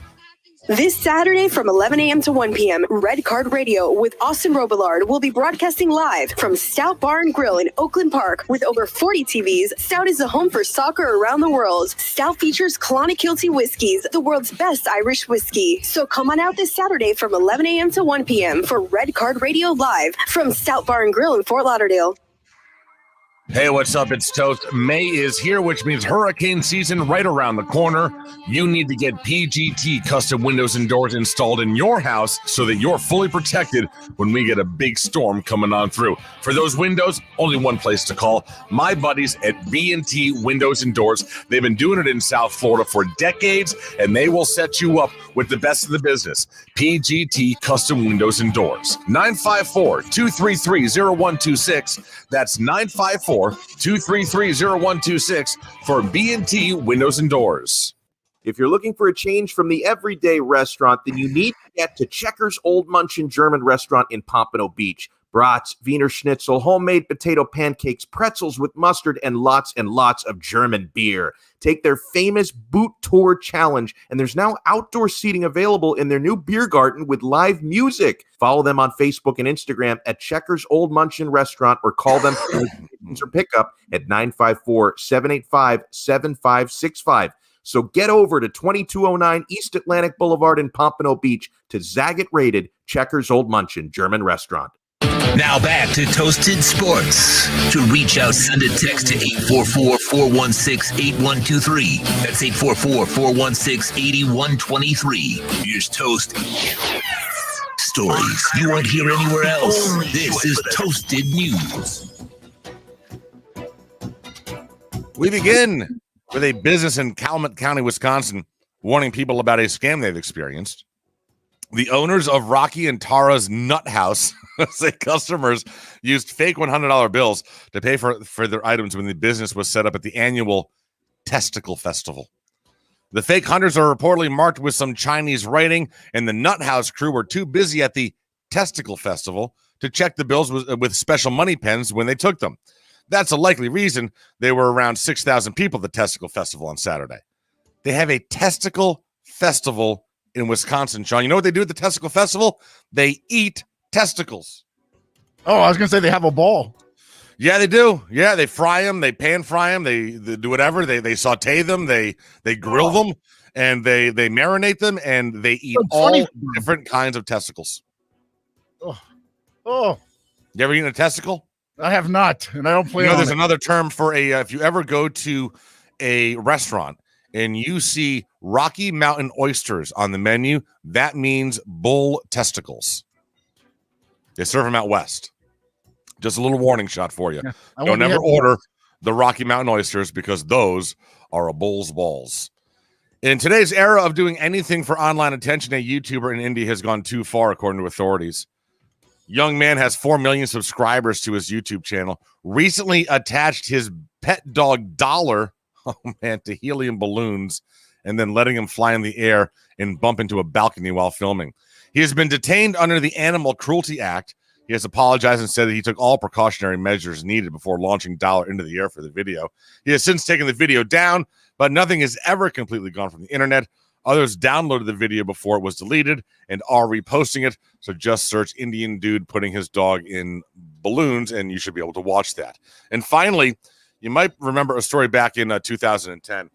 This Saturday from 11 a.m. to 1 p.m., Red Card Radio with Austin Robillard will be broadcasting live from Stout Bar and Grill in Oakland Park. With over 40 TVs, Stout is the home for soccer around the world. Stout features Clonakilty Whiskies, the world's best Irish whiskey. So come on out this Saturday from 11 a.m. to 1 p.m. for Red Card Radio live from Stout Bar and Grill in Fort Lauderdale. Hey, what's up? It's Toast. May is here, which means hurricane season right around the corner. You need to get PGT custom windows and doors installed in your house so that you're fully protected when we get a big storm coming on through. For those windows, only one place to call. My buddies at B&T Windows and Doors. They've been doing it in South Florida for decades, and they will set you up with the best of the business. PGT Custom Windows and Doors. 954-233-0126. That's 954-233-0126 for B&T Windows and Doors. If you're looking for a change from the everyday restaurant, then you need to get to Checkers Old Munchin German Restaurant in Pompano Beach. Brats, Wiener Schnitzel, homemade potato pancakes, pretzels with mustard, and lots of German beer. Take their famous Boot Tour Challenge, and there's now outdoor seating available in their new beer garden with live music. Follow them on Facebook and Instagram at Checkers Old Munchin Restaurant or call them for pickup at 954-785-7565. So get over to 2209 East Atlantic Boulevard in Pompano Beach to Zagat rated Checkers Old Munchin German Restaurant. Now back to Toasted Sports. To reach out, send a text to 844-416-8123. That's 844-416-8123. Here's Toast stories you won't hear anywhere else. This is Toasted News. We begin with a business in Calumet County, Wisconsin, warning people about a scam they've experienced. The owners of Rocky and Tara's Nut House say customers used fake $100 bills to pay for their items when the business was set up at the annual Testicle Festival. The fake hunters are reportedly marked with some Chinese writing, and the Nut House crew were too busy at the Testicle Festival to check the bills with special money pens when they took them. That's a likely reason there were around 6,000 people at the Testicle Festival on Saturday. They have a Testicle Festival in Wisconsin, Sean. You know what they do at the Testicle Festival? They eat testicles. Oh, I was going to say they have a ball. Yeah, they do. Yeah, they fry them. They pan fry them. They do whatever. They saute them. They grill them, and they marinate them, and they eat all different kinds of testicles. Oh. You ever eaten a testicle? I have not, and I don't play on there's it. another term for if you ever go to a restaurant and you see Rocky Mountain oysters on the menu, that means bull testicles. They serve them out west. Just a little warning shot for you. Yeah, Don't ever order the Rocky Mountain oysters because those are a bull's balls. In today's era of doing anything for online attention, a YouTuber in India has gone too far, according to authorities. Young man has 4 million subscribers to his YouTube channel. Recently attached his pet dog Dollar, to helium balloons, and then letting him fly in the air and bump into a balcony while filming. He has been detained under the Animal Cruelty Act. He has apologized and said that he took all precautionary measures needed before launching Dollar into the air for the video. He has since taken the video down, but nothing has ever completely gone from the internet. Others downloaded the video before it was deleted and are reposting it. So just search Indian dude putting his dog in balloons, and you should be able to watch that. And finally, you might remember a story back in 2010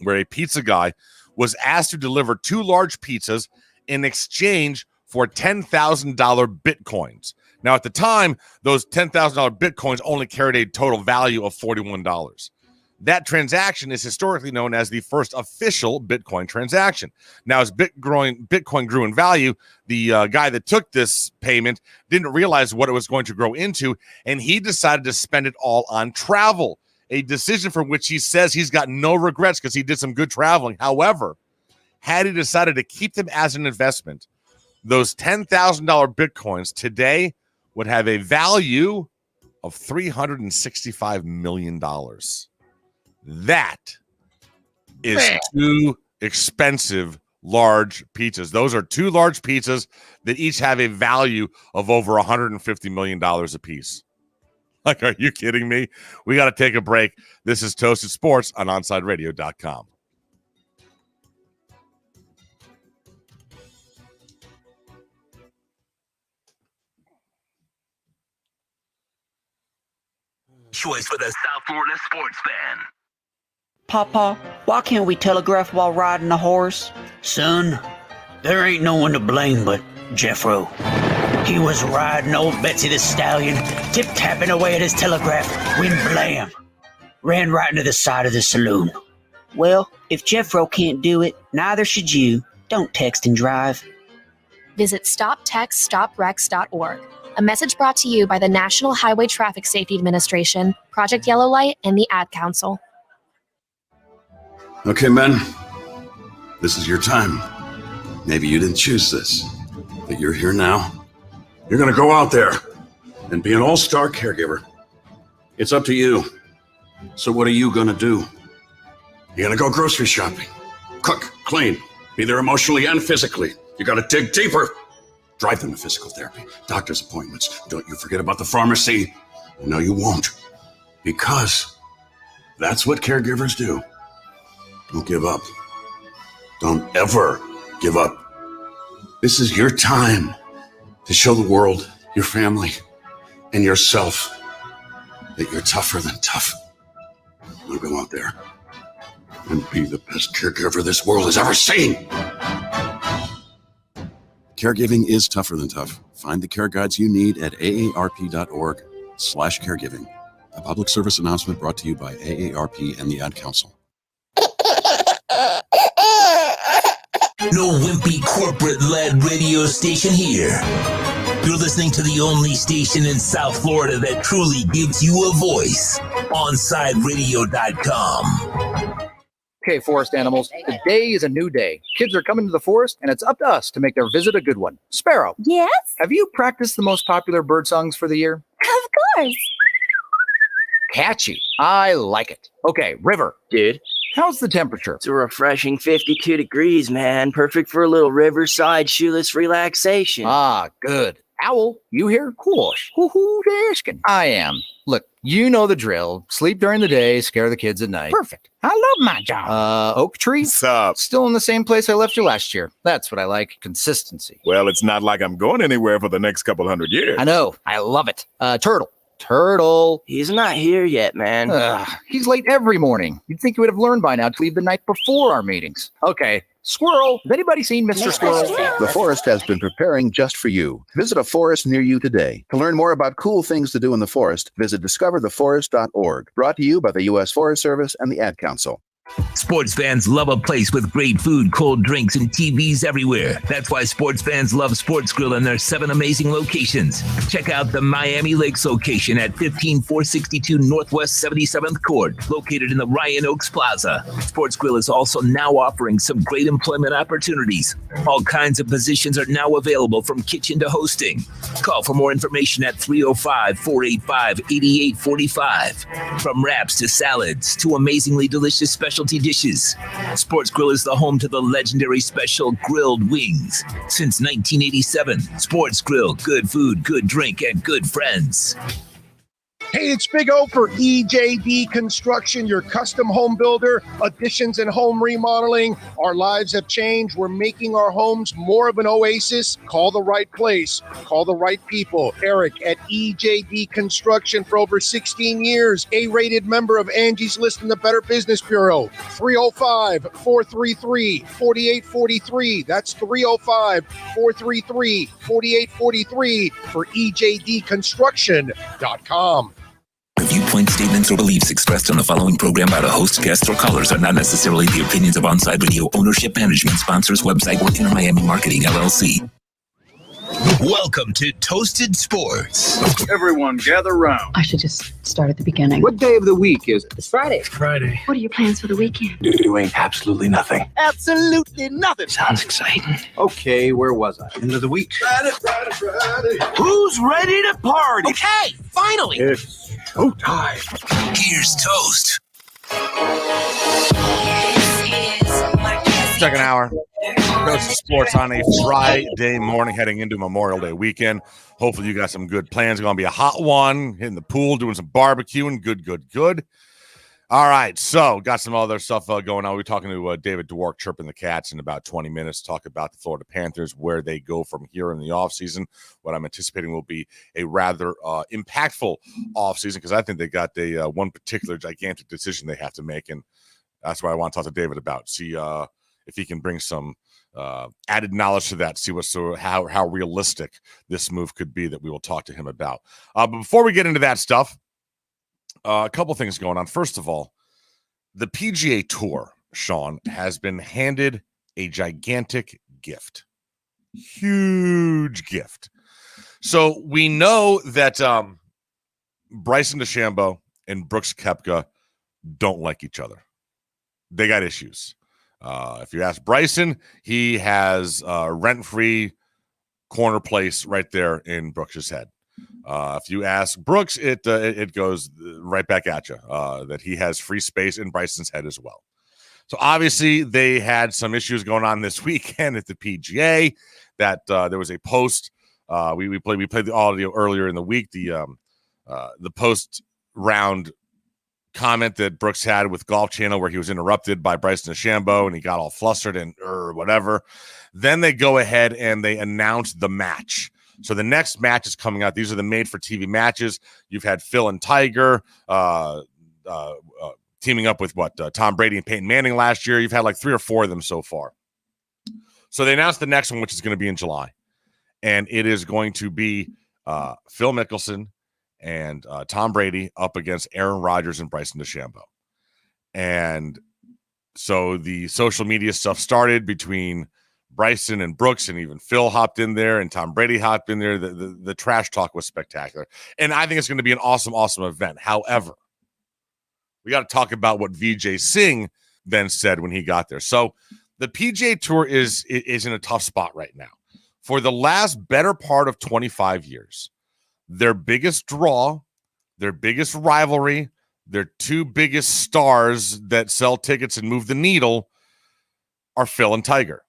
where a pizza guy was asked to deliver 2 large pizzas in exchange for $10,000 Bitcoins. Now, at the time, those $10,000 Bitcoins only carried a total value of $41. That transaction is historically known as the first official Bitcoin transaction. Now, as Bitcoin grew in value, the guy that took this payment didn't realize what it was going to grow into, and he decided to spend it all on travel, a decision for which he says he's got no regrets because he did some good traveling. However, had he decided to keep them as an investment, those $10,000 Bitcoins today would have a value of $365 million. That is 2 expensive large pizzas. Those are 2 large pizzas that each have a value of over $150 million a piece. Like, are you kidding me? We got to take a break. This is Toasted Sports on OnSideRadio.com. Choice for the South Florida sports fan. Papa, why can't we telegraph while riding a horse? Son, there ain't no one to blame but Jeffro. He was riding old Betsy the Stallion, tip-tapping away at his telegraph, when blam, ran right into the side of the saloon. Well, if Jeffro can't do it, neither should you. Don't text and drive. Visit StopTextStopWrecks.org. A message brought to you by the National Highway Traffic Safety Administration, Project Yellow Light, and the Ad Council. Okay, men, this is your time. Maybe you didn't choose this, but you're here now. You're going to go out there and be an all-star caregiver. It's up to you. So what are you going to do? You're going to go grocery shopping, cook, clean, be there emotionally and physically. You got to dig deeper. Drive them to physical therapy, doctor's appointments. Don't you forget about the pharmacy. No, you won't. Because that's what caregivers do. Don't give up. Don't ever give up. This is your time to show the world, your family, and yourself that you're tougher than tough. Now go out there and be the best caregiver this world has ever seen. Caregiving is tougher than tough. Find the care guides you need at aarp.org/caregiving. A public service announcement brought to you by AARP and the Ad Council. No wimpy corporate-led radio station here. You're listening to the only station in South Florida that truly gives you a voice. OnSideRadio.com. Okay, forest animals, today is a new day. Kids are coming to the forest, and it's up to us to make their visit a good one. Sparrow. Yes? Have you practiced the most popular bird songs for the year? Of course. Catchy. I like it. Okay, River. Dude. How's the temperature? It's a refreshing 52 degrees, man. Perfect for a little riverside shoeless relaxation. Ah, good. Owl, you here? Course. Who's asking? I am. Look, you know the drill. Sleep during the day, scare the kids at night. Perfect. I love my job. Oak Tree? What's up? Still in the same place I left you last year. That's what I like. Consistency. Well, it's not like I'm going anywhere for the next couple hundred years. I know. I love it. Turtle. He's not here yet, man. He's late every morning. You'd think he would have learned by now to leave the night before our meetings. Okay. Squirrel. Has anybody seen Mr. Squirrel? The forest has been preparing just for you. Visit a forest near you today. To learn more about cool things to do in the forest, visit discovertheforest.org. Brought to you by the U.S. Forest Service and the Ad Council. Sports fans love a place with great food, cold drinks, and TVs everywhere. That's why sports fans love Sports Grill and their 7 amazing locations. Check out the Miami Lakes location at 15462 Northwest 77th Court, located in the Ryan Oaks Plaza. Sports Grill is also now offering some great employment opportunities. All kinds of positions are now available, from kitchen to hosting. Call for more information at 305-485-8845. From wraps to salads to amazingly delicious specialty dishes, Sports Grill is the home to the legendary special grilled wings. Since 1987, Sports Grill, good food, good drink, and good friends. Hey, it's Big O for EJD Construction, your custom home builder, additions and home remodeling. Our lives have changed. We're making our homes more of an oasis. Call the right place. Call the right people. Eric at EJD Construction for over 16 years. A-rated member of Angie's List in the Better Business Bureau. 305-433-4843. That's 305-433-4843 for EJDconstruction.com. The viewpoints, statements, or beliefs expressed on the following program by the host, guests, or callers are not necessarily the opinions of Onside Radio, ownership, management, sponsors, website, or Inner Miami Marketing, LLC. Welcome to Toasted Sports. Everyone gather round. I should just start at the beginning. What day of the week is it? It's Friday. Friday. What are your plans for the weekend? Doing absolutely nothing. Absolutely nothing. Sounds exciting. Okay, where was I? End of the week. Friday. Who's ready to party? Okay, finally. It's showtime. Here's Toast. Second hour. Toasted Sports on a Friday morning heading into Memorial Day weekend. Hopefully you got some good plans. Going to be a hot one. Hitting the pool, doing some barbecuing. Good. All right, so got some other stuff going on. We're talking to David Dwork, Chirping the Cats, in about 20 minutes. Talk about the Florida Panthers, where they go from here in the offseason. What I'm anticipating will be a rather impactful offseason, because I think they got one particular gigantic decision they have to make, and that's what I want to talk to David about. See if he can bring some added knowledge to that, see how realistic this move could be that we will talk to him about. But before we get into that stuff, a couple things going on. First of all, the PGA Tour, Sean, has been handed a gigantic gift. Huge gift. So we know that Bryson DeChambeau and Brooks Koepka don't like each other. They got issues. If you ask Bryson, he has a rent-free corner place right there in Brooks's head. If you ask Brooks, it goes right back at you that he has free space in Bryson's head as well. So obviously they had some issues going on this weekend at the PGA. That there was a post. We played the audio earlier in the week. The post round comment that Brooks had with Golf Channel where he was interrupted by Bryson DeChambeau and he got all flustered and whatever. Then they go ahead and they announce the match. So the next match is coming out. These are the made-for-TV matches. You've had Phil and Tiger teaming up with Tom Brady and Peyton Manning last year. You've had like 3 or 4 of them so far. So they announced the next one, which is going to be in July. And it is going to be Phil Mickelson and Tom Brady up against Aaron Rodgers and Bryson DeChambeau. And so the social media stuff started between Bryson and Brooks, and even Phil hopped in there, and Tom Brady hopped in there. The trash talk was spectacular. And I think it's going to be an awesome, awesome event. However, we got to talk about what Vijay Singh then said when he got there. So the PGA Tour is in a tough spot right now. For the last better part of 25 years, their biggest draw, their biggest rivalry, their 2 biggest stars that sell tickets and move the needle are Phil and Tiger.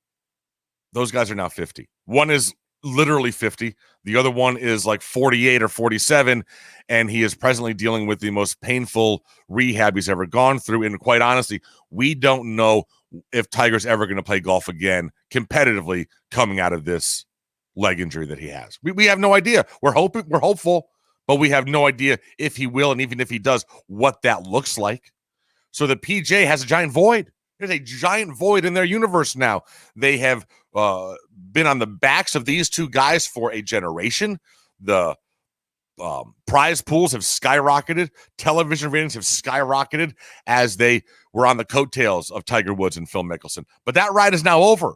Those guys are now 50. One is literally 50. The other one is like 48 or 47, and he is presently dealing with the most painful rehab he's ever gone through. And quite honestly, we don't know if Tiger's ever going to play golf again competitively coming out of this leg injury that he has. We have no idea. We're hopeful, but we have no idea if he will, and even if he does, what that looks like. So the PGA has a giant void. There's a giant void in their universe now. They have been on the backs of these 2 guys for a generation. The prize pools have skyrocketed. Television ratings have skyrocketed as they were on the coattails of Tiger Woods and Phil Mickelson. But that ride is now over.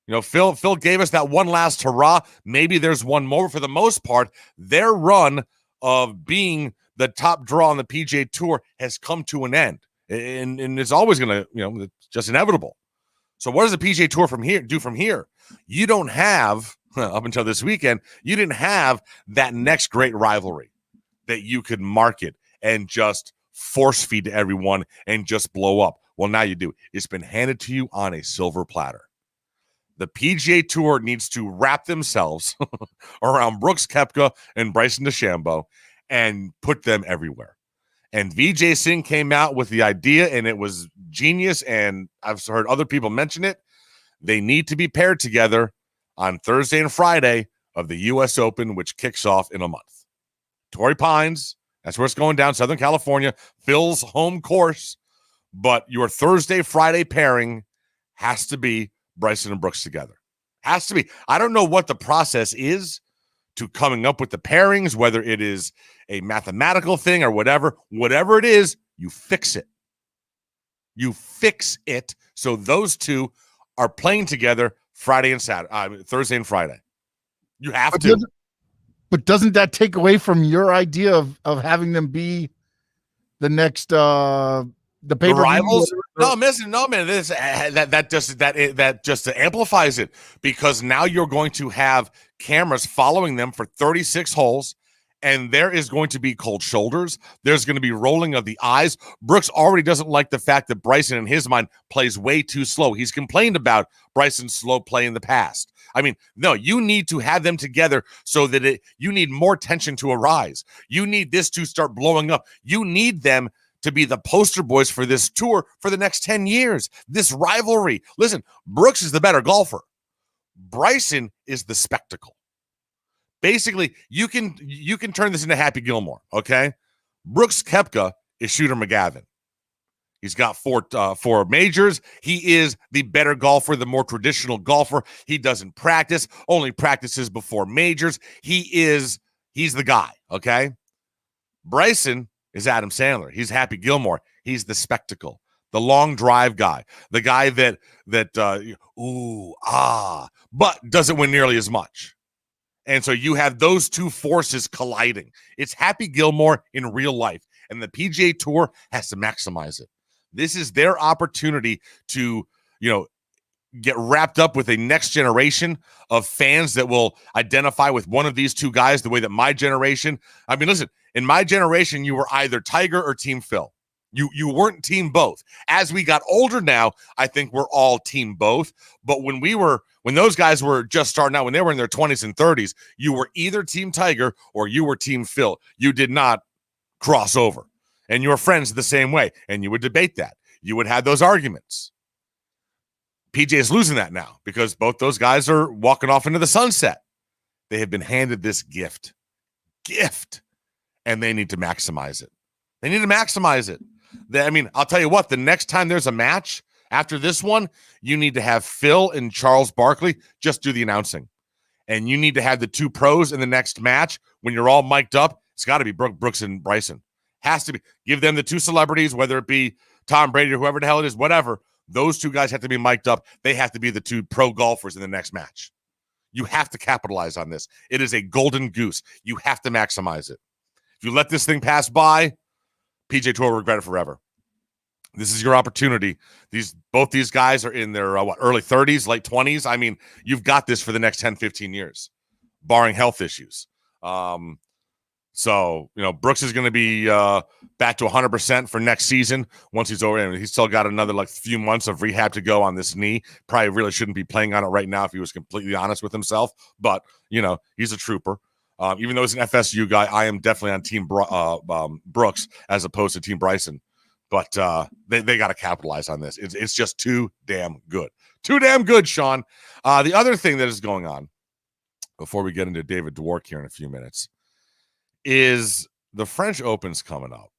You know, Phil gave us that one last hurrah. Maybe there's one more. For the most part, their run of being the top draw on the PGA Tour has come to an end. And it's always going to, it's just inevitable. So what does the PGA Tour do from here? You don't have, up until this weekend, you didn't have that next great rivalry that you could market and just force feed to everyone and just blow up. Well, now you do. It's been handed to you on a silver platter. The PGA Tour needs to wrap themselves around Brooks Koepka and Bryson DeChambeau and put them everywhere. And Vijay Singh came out with the idea, and it was genius, and I've heard other people mention it. They need to be paired together on Thursday and Friday of the U.S. Open, which kicks off in a month. Torrey Pines, that's where it's going down, Southern California, Phil's home course. But your Thursday, Friday pairing has to be Bryson and Brooks together. Has to be. I don't know what the process is to coming up with the pairings, whether it is a mathematical thing or whatever. Whatever it is, you fix it. You fix it so those 2 are playing together Thursday and Friday. You have to. But doesn't that take away from your idea of having them be the next the pay-per-view rivals? No, man. This that just amplifies it, because now you're going to have cameras following them for 36 holes, and there is going to be cold shoulders. There's going to be rolling of the eyes. Brooks already doesn't like the fact that Bryson, in his mind, plays way too slow. He's complained about Bryson's slow play in the past. I mean, no, you need to have them together so that you need more tension to arise. You need this to start blowing up. You need them to be the poster boys for this tour for the next 10 years. This rivalry. Listen, Brooks is the better golfer. Bryson is the spectacle. Basically, you can turn this into Happy Gilmore, okay? Brooks Koepka is Shooter McGavin. He's got four majors. He is the better golfer, the more traditional golfer. He doesn't practice, only practices before majors. He's the guy, okay? Bryson is Adam Sandler. He's Happy Gilmore. He's the spectacle, the long drive guy, the guy that but doesn't win nearly as much. And so you have those two forces colliding. It's Happy Gilmore in real life, and the PGA Tour has to maximize it. This is their opportunity to, get wrapped up with a next generation of fans that will identify with one of these two guys the way that my generation. I mean, listen, in my generation, you were either Tiger or Team Phil. You weren't team both. As we got older now, I think we're all team both. But when those guys were just starting out, when they were in their 20s and 30s, you were either Team Tiger or you were Team Phil. You did not cross over. And your friends the same way. And you would debate that. You would have those arguments. PJ is losing that now because both those guys are walking off into the sunset. They have been handed this gift, and they need to maximize it. I'll tell you what, the next time there's a match after this one, you need to have Phil and Charles Barkley just do the announcing. And you need to have the two pros in the next match when you're all mic'd up. It's got to be Brooks and Bryson. Has to be. Give them the two celebrities, whether it be Tom Brady or whoever the hell it is, whatever. Those two guys have to be mic'd up. They have to be the two pro golfers in the next match. You have to capitalize on this. It is a golden goose. You have to maximize it. If you let this thing pass by, PJ Tour will regret it forever. This is your opportunity. Both these guys are in their early 30s, late 20s. I mean, you've got this for the next 10, 15 years, barring health issues. So, Brooks is going to be back to 100% for next season once he's over. And he's still got another few months of rehab to go on this knee. Probably really shouldn't be playing on it right now if he was completely honest with himself. But, he's a trooper. Even though he's an FSU guy, I am definitely on Team Brooks as opposed to Team Bryson. But they got to capitalize on this. It's just too damn good. Too damn good, Sean. The other thing that is going on before we get into David Dwork here in a few minutes is the French Open's coming up.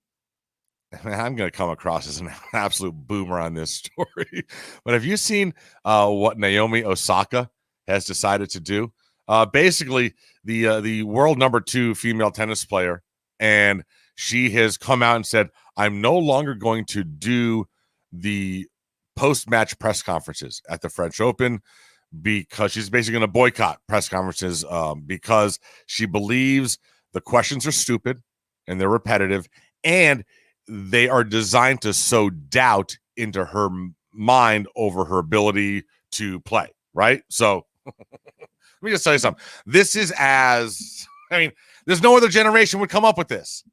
I'm going to come across as an absolute boomer on this story. But have you seen what Naomi Osaka has decided to do? Basically, the world number 2 female tennis player, and she has come out and said, I'm no longer going to do the post-match press conferences at the French Open because she's basically going to boycott press conferences because she believes the questions are stupid and they're repetitive and they are designed to sow doubt into her mind over her ability to play, right? So let me just tell you something. There's no other generation would come up with this.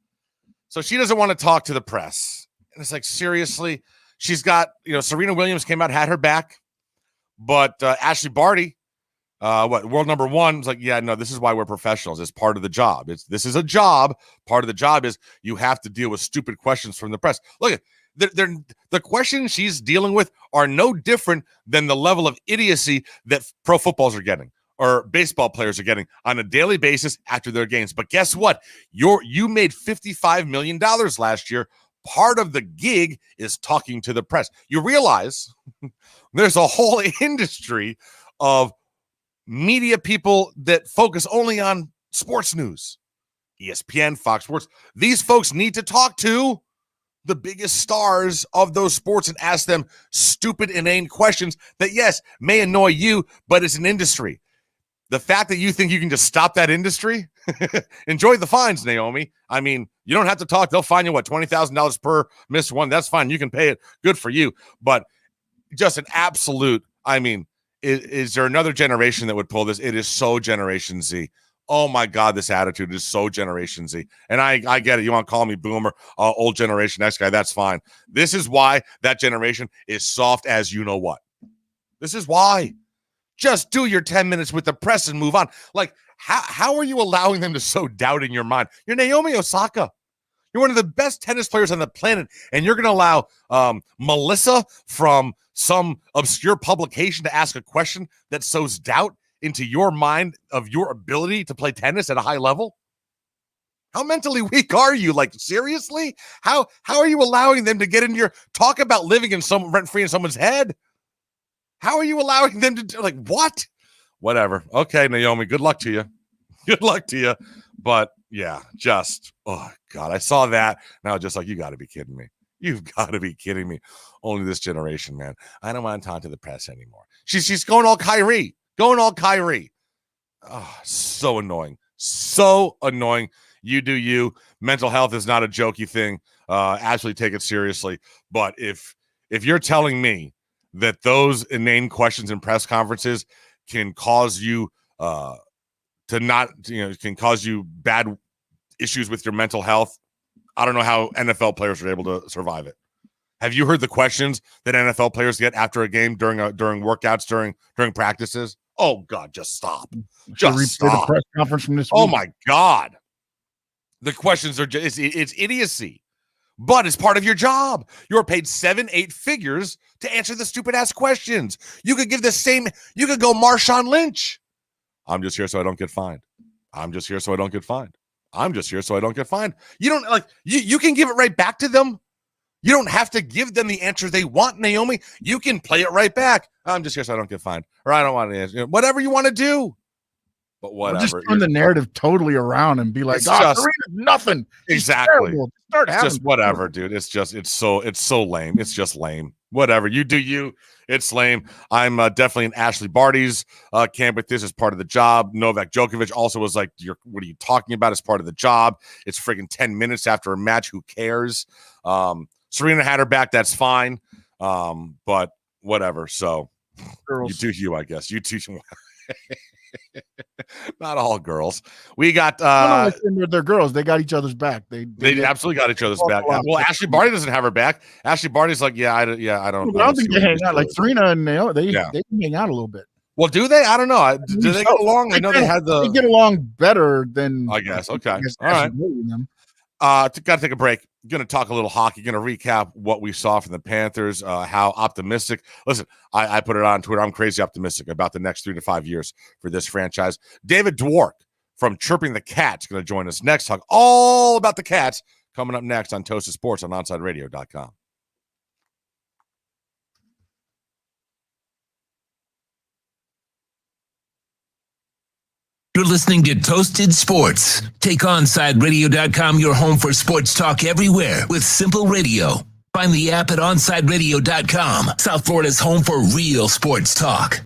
So she doesn't want to talk to the press. And it's like, seriously, she's got, Serena Williams came out, had her back, but Ashley Barty, world number 1 was like, yeah, no, this is why we're professionals. It's part of the job. This is a job. Part of the job is you have to deal with stupid questions from the press. Look, the questions she's dealing with are no different than the level of idiocy that pro footballs are getting or baseball players are getting on a daily basis after their games. But guess what? You made $55 million last year. Part of the gig is talking to the press. You realize there's a whole industry of media people that focus only on sports news, ESPN, Fox Sports. These folks need to talk to the biggest stars of those sports and ask them stupid, inane questions that, yes, may annoy you, but it's an industry. The fact that you think you can just stop that industry, enjoy the fines, Naomi. I mean, you don't have to talk. They'll fine you, $20,000 per missed one. That's fine. You can pay it. Good for you. But just an absolute, is there another generation that would pull this? It is so Generation Z. Oh, my God, this attitude is so Generation Z. And I get it. You want to call me boomer, old Generation X guy, that's fine. This is why that generation is soft as you know what. This is why. Just do your 10 minutes with the press and move on. Like, how are you allowing them to sow doubt in your mind? You're Naomi Osaka. You're one of the best tennis players on the planet, and you're going to allow Melissa from some obscure publication to ask a question that sows doubt into your mind of your ability to play tennis at a high level? How mentally weak are you? Like, seriously? How are you allowing them to get into your talk about living in some rent-free in someone's head? How are you allowing them to do, like, what? Whatever. Okay, Naomi, good luck to you. Good luck to you. But yeah, just, oh God, I saw that. Now just like, you got to be kidding me. You've got to be kidding me. Only this generation, man. I don't want to talk to the press anymore. She's going all Kyrie. Going all Kyrie. Oh, so annoying. So annoying. You do you. Mental health is not a jokey thing. Actually take it seriously. But if you're telling me that those inane questions in press conferences can cause you can cause you bad issues with your mental health, I don't know how NFL players are able to survive it. Have you heard the questions that NFL players get after a game, during workouts, during practices? Oh God, just stop. Just stop. The press conference from this week. Oh my God. The questions are just, it's idiocy, but it's part of your job. You're paid 7-8 figures to answer the stupid ass questions. You could go Marshawn Lynch. I'm just here so I don't get fined. I'm just here so I don't get fined. I'm just here so I don't get fined. You don't like, you can give it right back to them. You don't have to give them the answer they want, Naomi. You can play it right back. I'm just here so I don't get fined, or I don't want to answer. Whatever you want to do. But whatever. Just turn the narrative totally around and be like, Serena's nothing. Exactly. Start it's just whatever, dude. It's so lame. It's just lame. Whatever. You do you. It's lame. I'm definitely in Ashley Barty's camp with this as part of the job. Novak Djokovic also was like, what are you talking about as part of the job? It's freaking 10 minutes after a match. Who cares? Serena had her back. That's fine. But whatever. So girls. You do you, I guess. You do you. Not all girls. We got they're girls. They got each other's back. They absolutely got each other's back. Well, Ashley Barty doesn't have her back. Ashley Barty's like, I don't. I don't think they hang out. Like Serena and Naomi, they can hang out a little bit. Well, do they? I don't know. Do they get along? I know they had the. They get along better than. I guess. Okay. All right. Got to take a break. Going to talk a little hockey. Going to recap what we saw from the Panthers. How optimistic. Listen, I put it on Twitter. I'm crazy optimistic about the next 3 to 5 years for this franchise. David Dwork from Chirping the Cats going to join us next. Talk all about the Cats coming up next on Toasted Sports on OnSideRadio.com. You're listening to Toasted Sports. Take OnSideRadio.com, your home for sports talk everywhere with simple radio. Find the app at OnSideRadio.com, South Florida's home for real sports talk.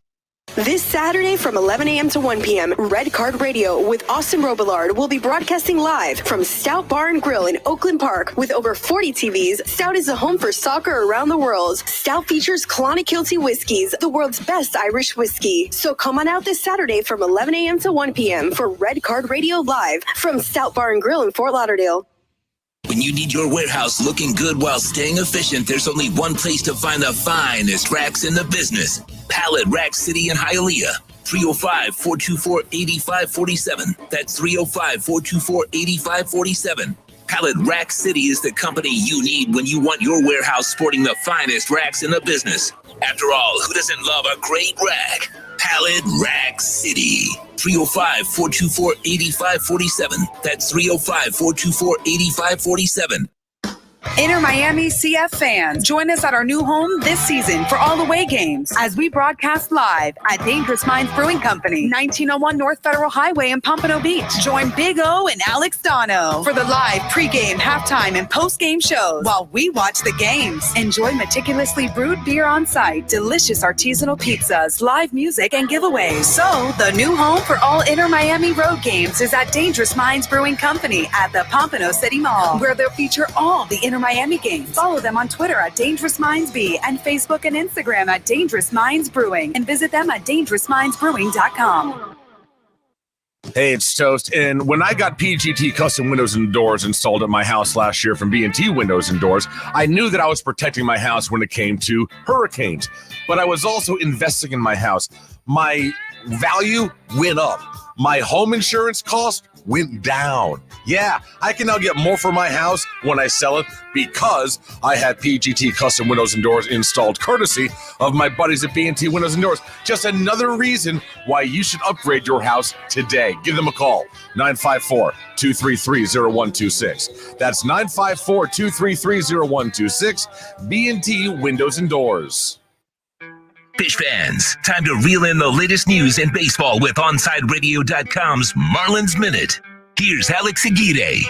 This Saturday from 11 a.m. to 1 p.m., Red Card Radio with Austin Robillard will be broadcasting live from Stout Bar and Grill in Oakland Park. With over 40 TVs, Stout is a home for soccer around the world. Stout features Clonakilty whiskeys, the world's best Irish whiskey. So come on out this Saturday from 11 a.m. to 1 p.m. for Red Card Radio live from Stout Bar and Grill in Fort Lauderdale. When you need your warehouse looking good while staying efficient, there's only one place to find the finest racks in the business. Pallet Rack City in Hialeah. 305-424-8547. That's 305-424-8547. Pallet Rack City is the company you need when you want your warehouse sporting the finest racks in the business. After all, who doesn't love a great rack? Pallet Rack City. 305-424-8547. That's 305-424-8547. Inter Miami CF fans, join us at our new home this season for all away games as we broadcast live at Dangerous Minds Brewing Company, 1901 North Federal Highway in Pompano Beach. Join Big O and Alex Dono for the live pregame, halftime, and postgame shows while we watch the games. Enjoy meticulously brewed beer on site, delicious artisanal pizzas, live music, and giveaways. So, the new home for all Inter Miami road games is at Dangerous Minds Brewing Company at the Pompano City Mall, where they'll feature all the Inter Miami games. Follow them on Twitter at Dangerous Minds B and Facebook and Instagram at Dangerous Minds Brewing, and visit them at dangerousmindsbrewing.com. Hey, it's Toast. And when I got PGT custom windows and doors installed at my house last year from B&T Windows and Doors, I knew that I was protecting my house when it came to hurricanes. But I was also investing in my house. My value went up. my home insurance cost went down. Yeah, I can now get more for my house when I sell it because I had PGT custom windows and doors installed courtesy of my buddies at B&T Windows and Doors. Just another reason why you should upgrade your house today. Give them a call, 954-233-0126. That's 954-233-0126, B&T Windows and Doors. Fish fans, time to reel in the latest news in baseball with OnSideRadio.com's Marlins Minute. Here's Alex Aguirre.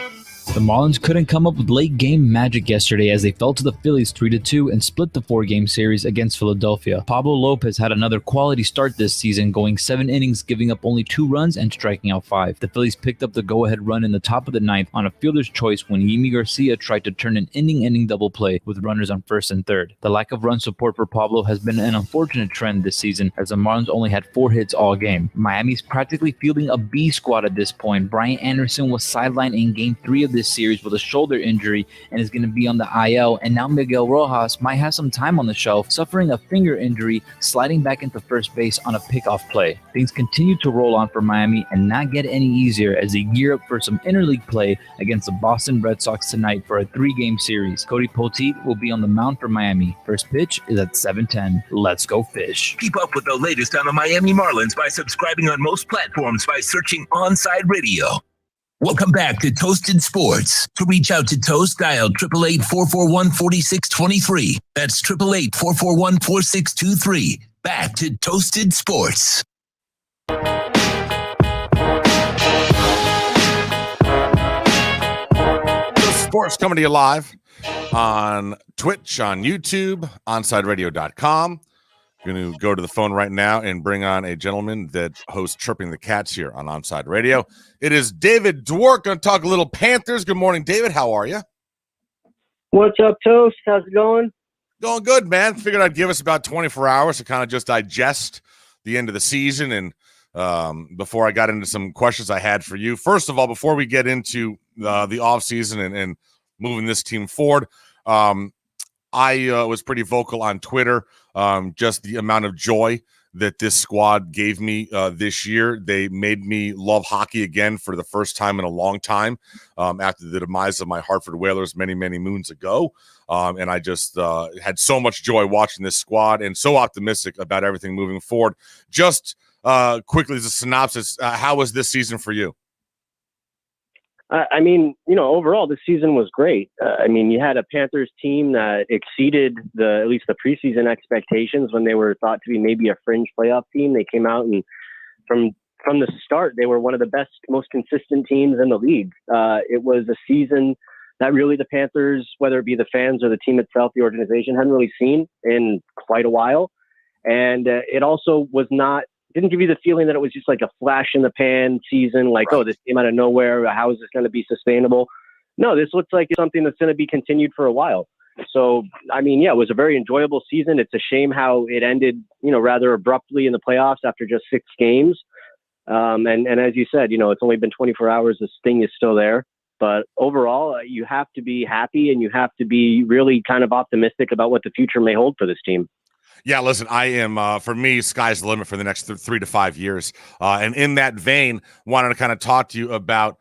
The Marlins couldn't come up with late-game magic yesterday as they fell to the Phillies 3-2 and split the 4-game series against Philadelphia. Pablo Lopez had another quality start this season, going 7 innings, giving up only 2 runs and striking out 5. The Phillies picked up the go-ahead run in the top of the 9th on a fielder's choice when Yimi Garcia tried to turn an inning-ending double play with runners on 1st and 3rd. The lack of run support for Pablo has been an unfortunate trend this season as the Marlins only had 4 hits all game. Miami's practically fielding a B squad at this point. Brian Anderson was sidelined in Game 3 of this series with a shoulder injury and is going to be on the IL, and now Miguel Rojas might have some time on the shelf, suffering a finger injury, sliding back into first base on a pickoff play. Things continue to roll on for Miami and not get any easier as they gear up for some interleague play against the Boston Red Sox tonight for a 3-game series. Cody Poteet will be on the mound for Miami. First pitch is at 7:10. Let's go Fish. Keep up with the latest on the Miami Marlins by subscribing on most platforms by searching Onside Radio. Welcome back to Toasted Sports. To reach out to Toast, dial 888-441-4623. That's 888-441-4623. Back to Toasted Sports. Sports coming to you live on Twitch, on YouTube, OnSideRadio.com. Going to go to the phone right now and bring on a gentleman that hosts Chirping the Cats here on Onside Radio. It is David Dwork. Going to talk a little Panthers. Good morning, David. How are you? What's up, Toast? How's it going? Going good, man. Figured I'd give us about 24 hours to kind of just digest the end of the season. And before I got into some questions I had for you, first of all, before we get into the offseason and moving this team forward, I was pretty vocal on Twitter, just the amount of joy that this squad gave me this year. They made me love hockey again for the first time in a long time after the demise of my Hartford Whalers many, many moons ago. And I just had so much joy watching this squad and so optimistic about everything moving forward. Just quickly as a synopsis, how was this season for you? I mean, overall, this season was great. You had a Panthers team that exceeded at least the preseason expectations when they were thought to be maybe a fringe playoff team. They came out and from the start, they were one of the best, most consistent teams in the league. It was a season that really the Panthers, whether it be the fans or the team itself, the organization, hadn't really seen in quite a while. And it also didn't give you the feeling that it was just like a flash in the pan season, like, right. Oh, this came out of nowhere. How is this going to be sustainable? No, this looks like something that's going to be continued for a while. So, it was a very enjoyable season. It's a shame how it ended, rather abruptly in the playoffs after just 6 games. And as you said, it's only been 24 hours. The sting is still there. But overall, you have to be happy and you have to be really kind of optimistic about what the future may hold for this team. Yeah, listen, I am, for me, sky's the limit for the next 3 to 5 years. And in that vein, wanted to kind of talk to you about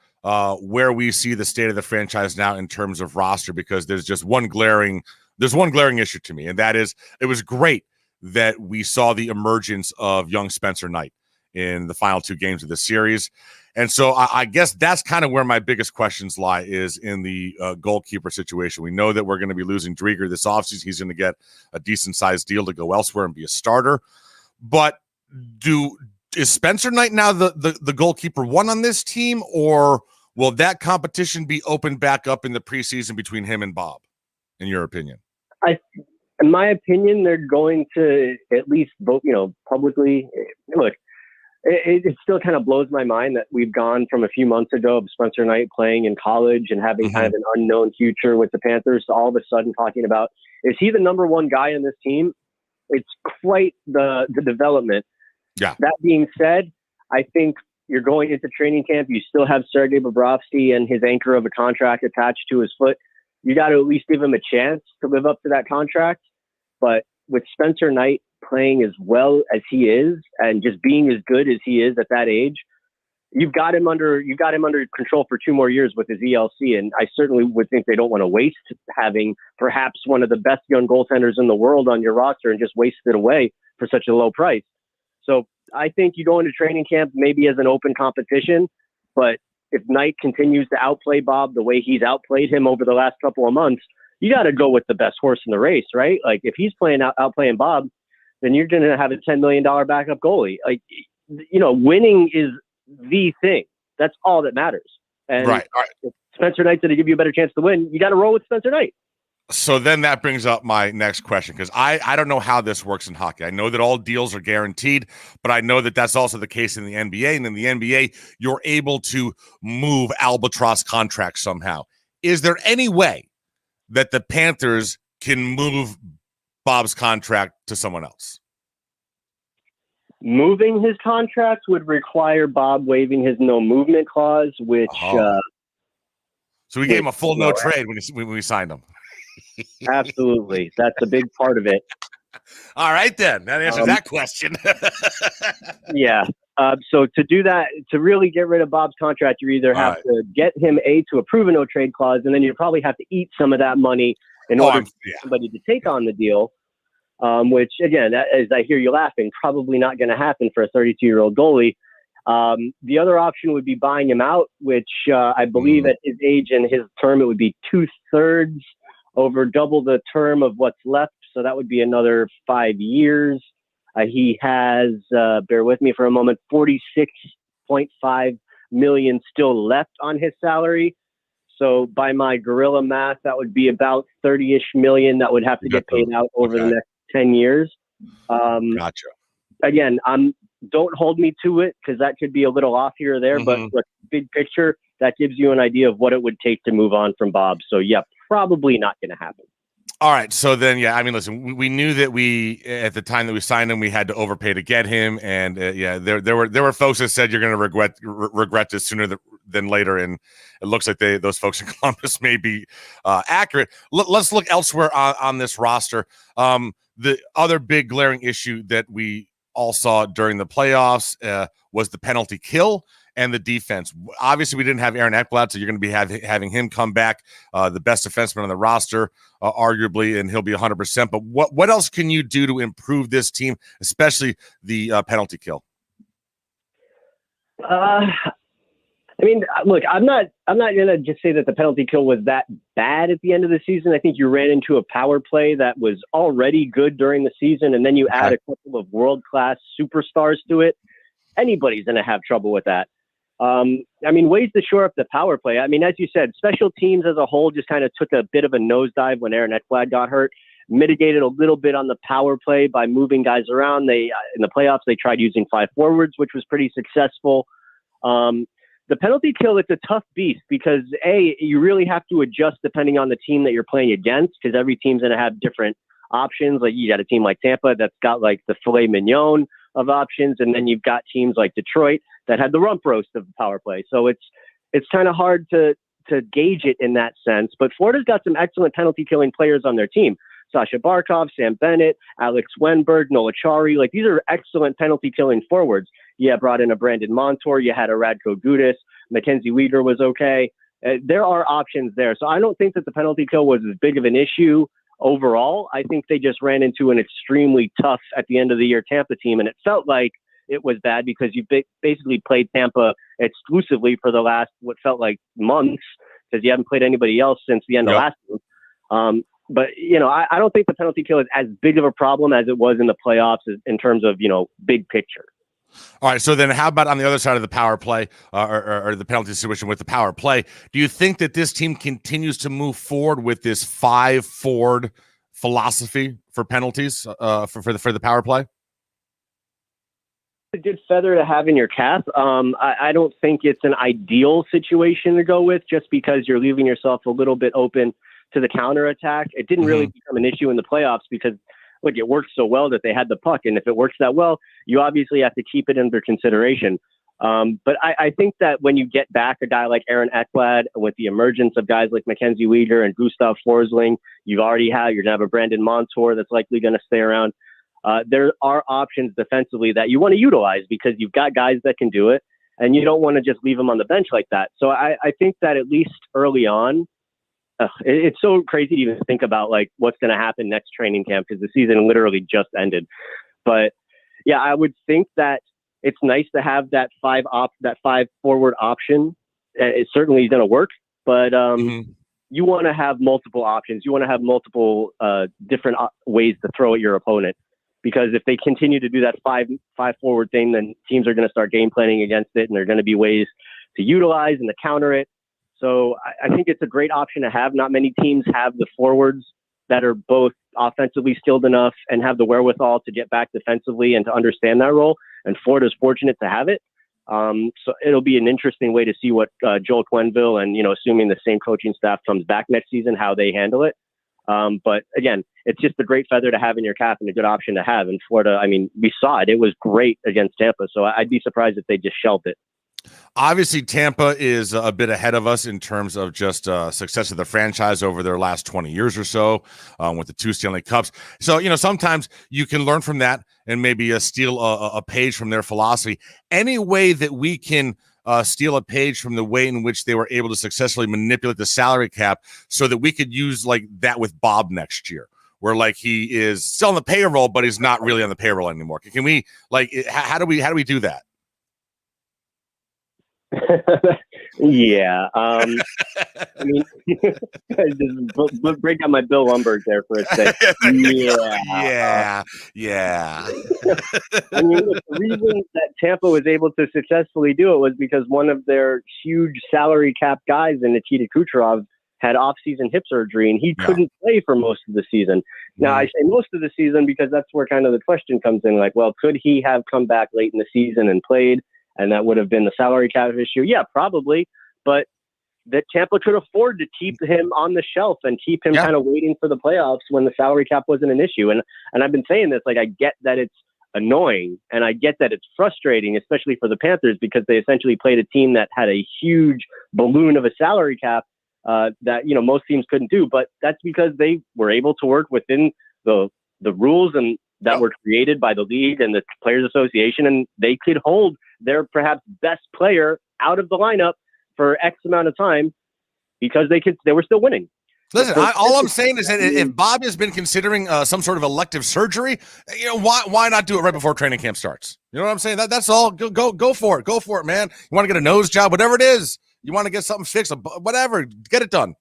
where we see the state of the franchise now in terms of roster, because there's one glaring issue to me, and that is it was great that we saw the emergence of young Spencer Knight in the final 2 games of the series. And so I guess that's kind of where my biggest questions lie, is in the goalkeeper situation. We know that we're going to be losing Drieger this offseason. He's going to get a decent-sized deal to go elsewhere and be a starter. But is Spencer Knight now the goalkeeper 1 on this team, or will that competition be opened back up in the preseason between him and Bob, in your opinion? In my opinion, they're going to at least vote, publicly. Look, it still kind of blows my mind that we've gone from a few months ago of Spencer Knight playing in college and having kind of an unknown future with the Panthers to all of a sudden talking about, is he the number 1 guy in this team? It's quite the development. Yeah. That being said, I think you're going into training camp. You still have Sergei Bobrovsky and his anchor of a contract attached to his foot. You got to at least give him a chance to live up to that contract. But with Spencer Knight playing as well as he is and just being as good as he is at that age, you've got him under control for 2 more years with his ELC, and I certainly would think they don't want to waste having perhaps one of the best young goaltenders in the world on your roster and just waste it away for such a low price. So I think you go into training camp maybe as an open competition, but if Knight continues to outplay Bob the way he's outplayed him over the last couple of months, you got to go with the best horse in the race, right? Like if he's outplaying Bob, then you're going to have a $10 million backup goalie. Like, winning is the thing. That's all that matters. And right. If Spencer Knight's going to give you a better chance to win, you got to roll with Spencer Knight. So then that brings up my next question, because I don't know how this works in hockey. I know that all deals are guaranteed, but I know that that's also the case in the NBA. And in the NBA, you're able to move albatross contracts somehow. Is there any way that the Panthers can move Bob's contract to someone else? Moving his contract would require Bob waiving his no movement clause, which so we gave him a full no trade when we signed him. Absolutely. That's a big part of it. All right, then. That answers that question. Yeah. So to do that, to really get rid of Bob's contract, you either have to get him to approve a no trade clause, and then you probably have to eat some of that money in order for somebody to take on the deal. Which, again, as I hear you laughing, probably not going to happen for a 32-year-old goalie. The other option would be buying him out, which I believe at his age and his term, it would be 2/3 over double the term of what's left. So that would be another 5 years. He has, bear with me for a moment, $46.5 million still left on his salary. So by my guerrilla math, that would be about 30-ish million that would have to get paid out over the next 10 years. Gotcha. Again, don't hold me to it because that could be a little off here or there, but look, big picture, that gives you an idea of what it would take to move on from Bob. So yeah, probably not going to happen. All right. So then, listen, we knew that at the time that we signed him, we had to overpay to get him. And there were folks that said you're going to regret this sooner than later. And it looks like those folks in Columbus may be accurate. Let's look elsewhere on this roster. The other big glaring issue that we all saw during the playoffs was the penalty kill and the defense. Obviously, we didn't have Aaron Ekblad, so you're going to be having him come back, the best defenseman on the roster, arguably, and he'll be 100%. But what else can you do to improve this team, especially the penalty kill? I mean, look, I'm not going to just say that the penalty kill was that bad at the end of the season. I think you ran into a power play that was already good during the season, and then you add a couple of world-class superstars to it. Anybody's going to have trouble with that. I mean, ways to shore up the power play. I mean, as you said, special teams as a whole just kind of took a bit of a nosedive when Aaron Ekblad got hurt. Mitigated a little bit on the power play by moving guys around. In the playoffs, they tried using 5 forwards, which was pretty successful. The penalty kill, it's a tough beast because, you really have to adjust depending on the team that you're playing against because every team's going to have different options. Like you got a team like Tampa that's got like the filet mignon of options, and then you've got teams like Detroit that had the rump roast of the power play. So it's kind of hard to gauge it in that sense. But Florida's got some excellent penalty killing players on their team. Sasha Barkov, Sam Bennett, Alex Wenberg, Noah Chari. Like these are excellent penalty killing forwards. Yeah, brought in a Brandon Montour. You had a Radko Gudas. Mackenzie Weegar was okay. There are options there. So I don't think that the penalty kill was as big of an issue overall. I think they just ran into an extremely tough at the end of the year Tampa team. And it felt like it was bad because you basically played Tampa exclusively for the last, what felt like months, because you haven't played anybody else since the end of last year. But, I don't think the penalty kill is as big of a problem as it was in the playoffs in terms of, big picture. All right. So then how about on the other side of the power play or the penalty situation with the power play? Do you think that this team continues to move forward with this 5 forward philosophy for penalties for the power play? A good feather to have in your cap. I don't think it's an ideal situation to go with just because you're leaving yourself a little bit open to the counterattack. It didn't really become an issue in the playoffs because, look, it worked so well that they had the puck. And if it works that well, you obviously have to keep it under consideration. But I think that when you get back a guy like Aaron Ekblad with the emergence of guys like Mackenzie Weegar and Gustav Forsling, you're going to have a Brandon Montour that's likely going to stay around. There are options defensively that you want to utilize because you've got guys that can do it. and you don't want to just leave him on the bench like that. So I think that at least early on, it's so crazy to even think about like what's going to happen next training camp because the season literally just ended. But yeah, I would think that it's nice to have that five forward option. It certainly is going to work, but you want to have multiple options. You want to have multiple different ways to throw at your opponent, because if they continue to do that five forward thing, then teams are going to start game planning against it, and there are going to be ways to utilize and to counter it. So I think it's a great option to have. Not many teams have the forwards that are both offensively skilled enough and have the wherewithal to get back defensively and to understand that role. And Florida's fortunate to have it. So it'll be an interesting way to see what Joel Quenneville and, assuming the same coaching staff comes back next season, how they handle it. But again, it's just a great feather to have in your cap and a good option to have. In Florida, I mean, we saw it. It was great against Tampa. So I'd be surprised if they just shelved it. Obviously, Tampa is a bit ahead of us in terms of just success of the franchise over their last 20 years or so with the 2 Stanley Cups. So, sometimes you can learn from that and maybe steal a page from their philosophy. Any way that we can steal a page from the way in which they were able to successfully manipulate the salary cap so that we could use like that with Bob next year, where like he is still on the payroll, but he's not really on the payroll anymore. Can we how do we do that? Yeah. I mean, just break down my Bill Lumberg there for a second. Yeah. I mean, look, the reason that Tampa was able to successfully do it was because one of their huge salary cap guys in Nikita Kucherov had off-season hip surgery, and he couldn't play for most of the season. Now, I say most of the season because that's where kind of the question comes in, like, well, could he have come back late in the season and played? And that would have been the salary cap issue. Yeah, probably. But that Tampa could afford to keep him on the shelf and keep him kind of waiting for the playoffs when the salary cap wasn't an issue. And I've been saying this, like, I get that it's annoying and I get that it's frustrating, especially for the Panthers, because they essentially played a team that had a huge balloon of a salary cap that, most teams couldn't do. But that's because they were able to work within the rules and that were created by the league and the Players Association, and they could hold their perhaps best player out of the lineup for X amount of time because they were still winning. Listen, all I'm saying is that if Bob has been considering some sort of elective surgery, why not do it right before training camp starts? You know what I'm saying? That's all. Go for it. Go for it, man. You want to get a nose job, whatever it is. You want to get something fixed, whatever. Get it done.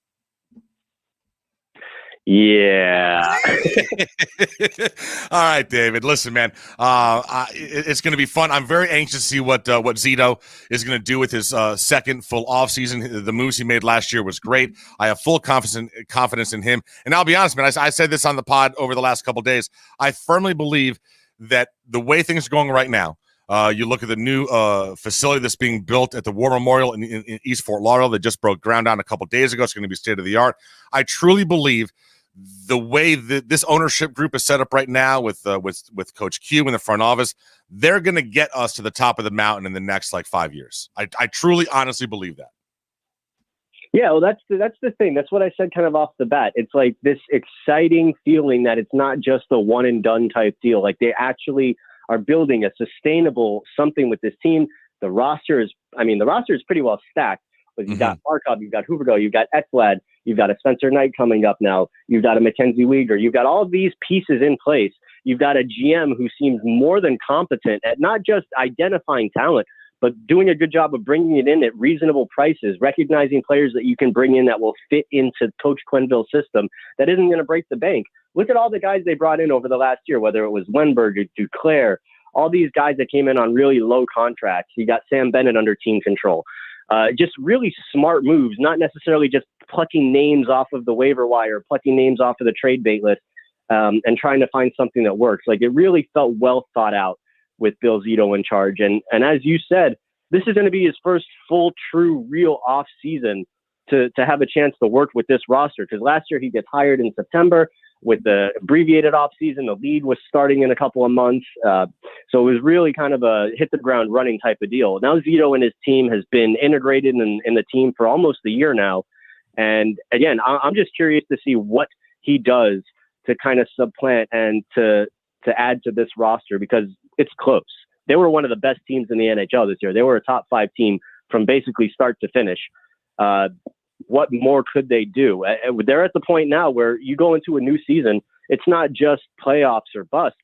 Yeah. All right, David. Listen, man. It's going to be fun. I'm very anxious to see what Zito is going to do with his second full offseason. The moves he made last year was great. I have full confidence in him. And I'll be honest, man. I said this on the pod over the last couple of days. I firmly believe that the way things are going right now, you look at the new facility that's being built at the War Memorial in East Fort Lauderdale that just broke ground down a couple of days ago. It's going to be state of the art. I truly believe the way that this ownership group is set up right now with Coach Q in the front office, they're going to get us to the top of the mountain in the next 5 years. I truly, honestly believe that. Yeah, well, that's the thing. That's what I said kind of off the bat. It's like this exciting feeling that it's not just a one and done type deal. Like they actually are building a sustainable something with this team. The roster is pretty well stacked. But you've got Markov, you've got Huberdeau, you've got Ekblad, you've got a Spencer Knight coming up now, you've got a Mackenzie Weegar, you've got all these pieces in place. You've got a GM who seems more than competent at not just identifying talent, but doing a good job of bringing it in at reasonable prices, recognizing players that you can bring in that will fit into Coach Quenneville's system that isn't going to break the bank. Look at all the guys they brought in over the last year, whether it was Wenberg or Duclair, all these guys that came in on really low contracts. You got Sam Bennett under team control. Just really smart moves, not necessarily just plucking names off of the waiver wire, plucking names off of the trade bait list, and trying to find something that works. Like it really felt well thought out with Bill Zito in charge. And as you said, this is going to be his first full, true, real off season to have a chance to work with this roster. Because last year he gets hired in September with the abbreviated off season. The league was starting in a couple of months. So it was really kind of a hit the ground running type of deal. Now Zito and his team has been integrated in the team for almost a year now. And again, I'm just curious to see what he does to kind of supplant and to add to this roster because it's close. they were one of the best teams in the NHL this year. They were a top 5 team from basically start to finish. What more could they do? They're at the point now where you go into a new season. It's not just playoffs or bust.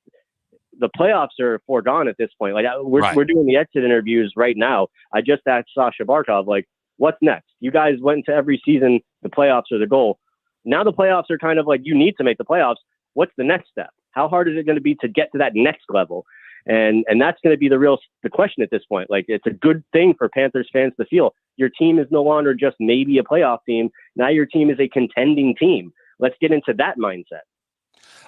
The playoffs are foregone at this point. Like we're doing the exit interviews right now. I just asked Sasha Barkov, like, what's next? You guys went into every season, the playoffs are the goal. Now the playoffs are kind of like, you need to make the playoffs. What's the next step? How hard is it going to be to get to that next level? And that's going to be the question at this point. Like, it's a good thing for Panthers fans to feel your team is no longer just maybe a playoff team. Now your team is a contending team. Let's get into that mindset.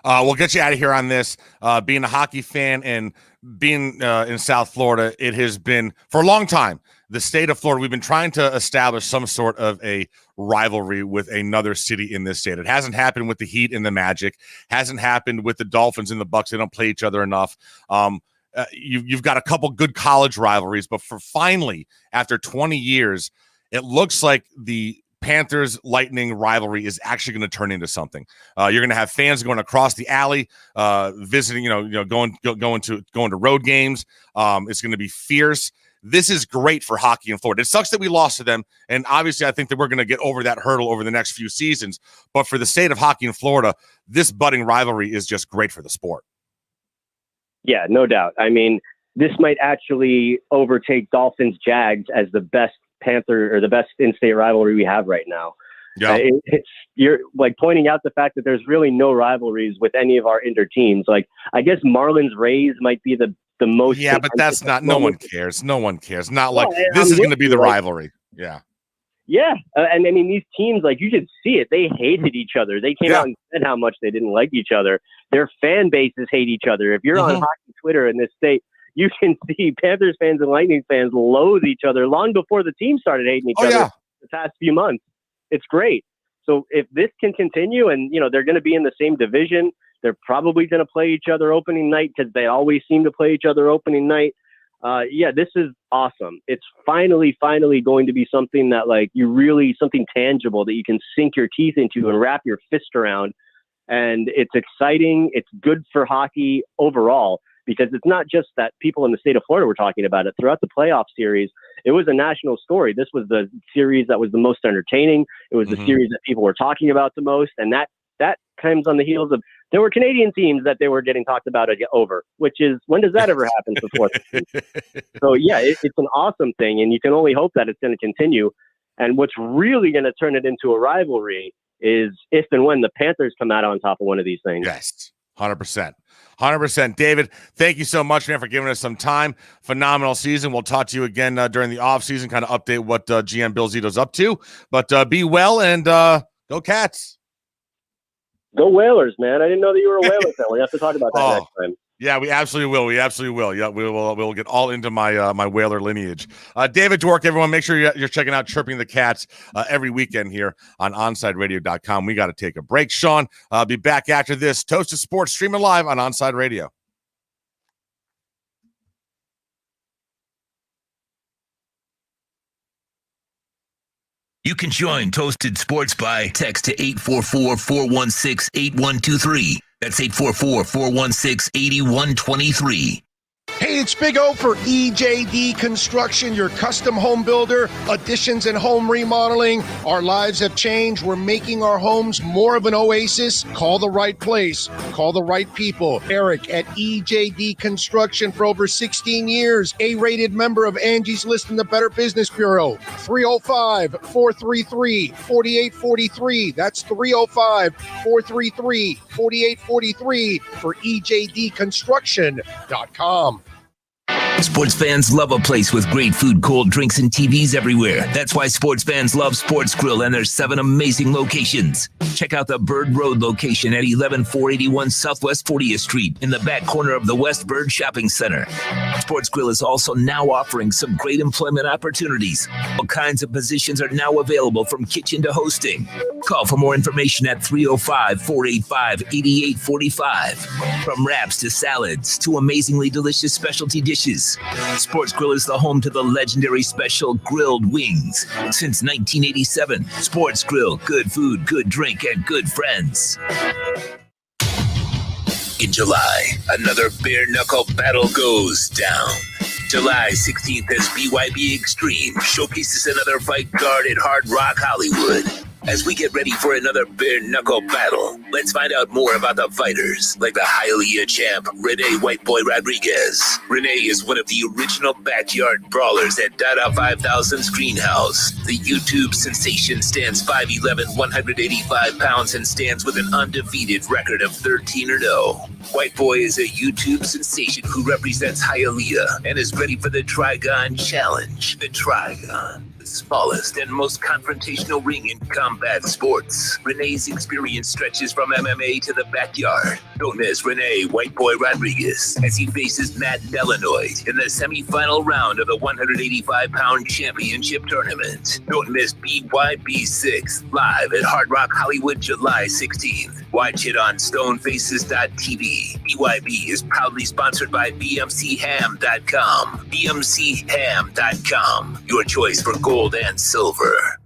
We'll get you out of here on this. Being a hockey fan and being in South Florida, it has been, for a long time, the state of Florida, we've been trying to establish some sort of a rivalry with another city in this state. It hasn't happened with the Heat and the Magic. Hasn't happened with the Dolphins and the Bucks. They don't play each other enough. You've got a couple good college rivalries, but for finally, after 20 years, it looks like the Panthers Lightning rivalry is actually going to turn into something. You're going to have fans going across the alley, visiting, going to road games. It's going to be fierce. This is great for hockey in Florida. It sucks that we lost to them, and obviously I think that we're going to get over that hurdle over the next few seasons. But for the state of hockey in Florida, this budding rivalry is just great for the sport. Yeah, no doubt. I mean, this might actually overtake Dolphins-Jags as the best Panther or the best in-state rivalry we have right now. Yeah, you're like pointing out the fact that there's really no rivalries with any of our inter teams. Like, I guess Marlins Rays might be the most. Yeah, but that's not. No one cares. No one cares. Not like this is going to be the rivalry. Yeah. Yeah, and I mean, these teams, like, you could see it. They hated each other. They came out and said how much they didn't like each other. Their fan bases hate each other. If you're on hockey Twitter in this state, you can see Panthers fans and Lightning fans loathe each other long before the team started hating each other the past few months. It's great. So if this can continue and, they're going to be in the same division, they're probably going to play each other opening night because they always seem to play each other opening night. This is awesome. It's finally going to be something that, like, something tangible that you can sink your teeth into and wrap your fist around. And it's exciting. It's good for hockey overall, because it's not just that people in the state of Florida were talking about it. Throughout the playoff series, it was a national story. This was the series that was the most entertaining. It was the series that people were talking about the most. And that comes on the heels of, there were Canadian teams that they were getting talked about over, which is, when does that ever happen before? So yeah, it's an awesome thing, and you can only hope that it's going to continue. And what's really going to turn it into a rivalry is if and when the Panthers come out on top of one of these things. Yes, 100%. 100%. David, thank you so much, man, for giving us some time. Phenomenal season. We'll talk to you again during the off season, kind of update what GM Bill Zito's up to. But be well, and go Cats. Go Whalers, man. I didn't know that you were a Whalers fan. We have to talk about that next time. Yeah, we absolutely will. Yeah, we'll get all into my my Whaler lineage. David Dwork, everyone, make sure you're checking out Chirping the Cats every weekend here on OnsideRadio.com. We got to take a break. Sean, I'll be back after this. Toasted Sports streaming live on Onside Radio. You can join Toasted Sports by text to 844-416-8123. That's 844-416-8123. Hey, it's Big O for EJD Construction, your custom home builder, additions and home remodeling. Our lives have changed. We're making our homes more of an oasis. Call the right place. Call the right people. Eric at EJD Construction for over 16 years. A-rated member of Angie's List and the Better Business Bureau. 305-433-4843. That's 305-433-4843 for EJDconstruction.com. Sports fans love a place with great food, cold drinks, and TVs everywhere. That's why sports fans love Sports Grill and their 7 amazing locations. Check out the Bird Road location at 11481 Southwest 40th Street in the back corner of the West Bird Shopping Center. Sports Grill is also now offering some great employment opportunities. All kinds of positions are now available, from kitchen to hosting. Call for more information at 305-485-8845. From wraps to salads to amazingly delicious specialty dishes, Sports Grill is the home to the legendary special grilled wings. Since 1987, Sports Grill, good food, good drink, and good friends. In July, another bare-knuckle battle goes down. July 16th as BYB Extreme showcases another fight card at Hard Rock Hollywood. As we get ready for another bare-knuckle battle, let's find out more about the fighters, like the Hialeah champ, Rene White Boy Rodriguez. Rene is one of the original backyard brawlers at Dada 5000's Greenhouse. The YouTube sensation stands 5'11", 185 pounds, and stands with an undefeated record of 13-0. White Boy is a YouTube sensation who represents Hialeah and is ready for the Trigon Challenge. The Trigon, the smallest and most confrontational ring in combat sports. Rene's experience stretches from MMA to the backyard. Don't miss Rene White Boy Rodriguez as he faces Matt Delanoid in the semifinal round of the 185-pound championship tournament. Don't miss BYB 6 live at Hard Rock Hollywood July 16th. Watch it on stonefaces.tv. BYB is proudly sponsored by BMCHam.com. BMCHam.com, your choice for gold and silver.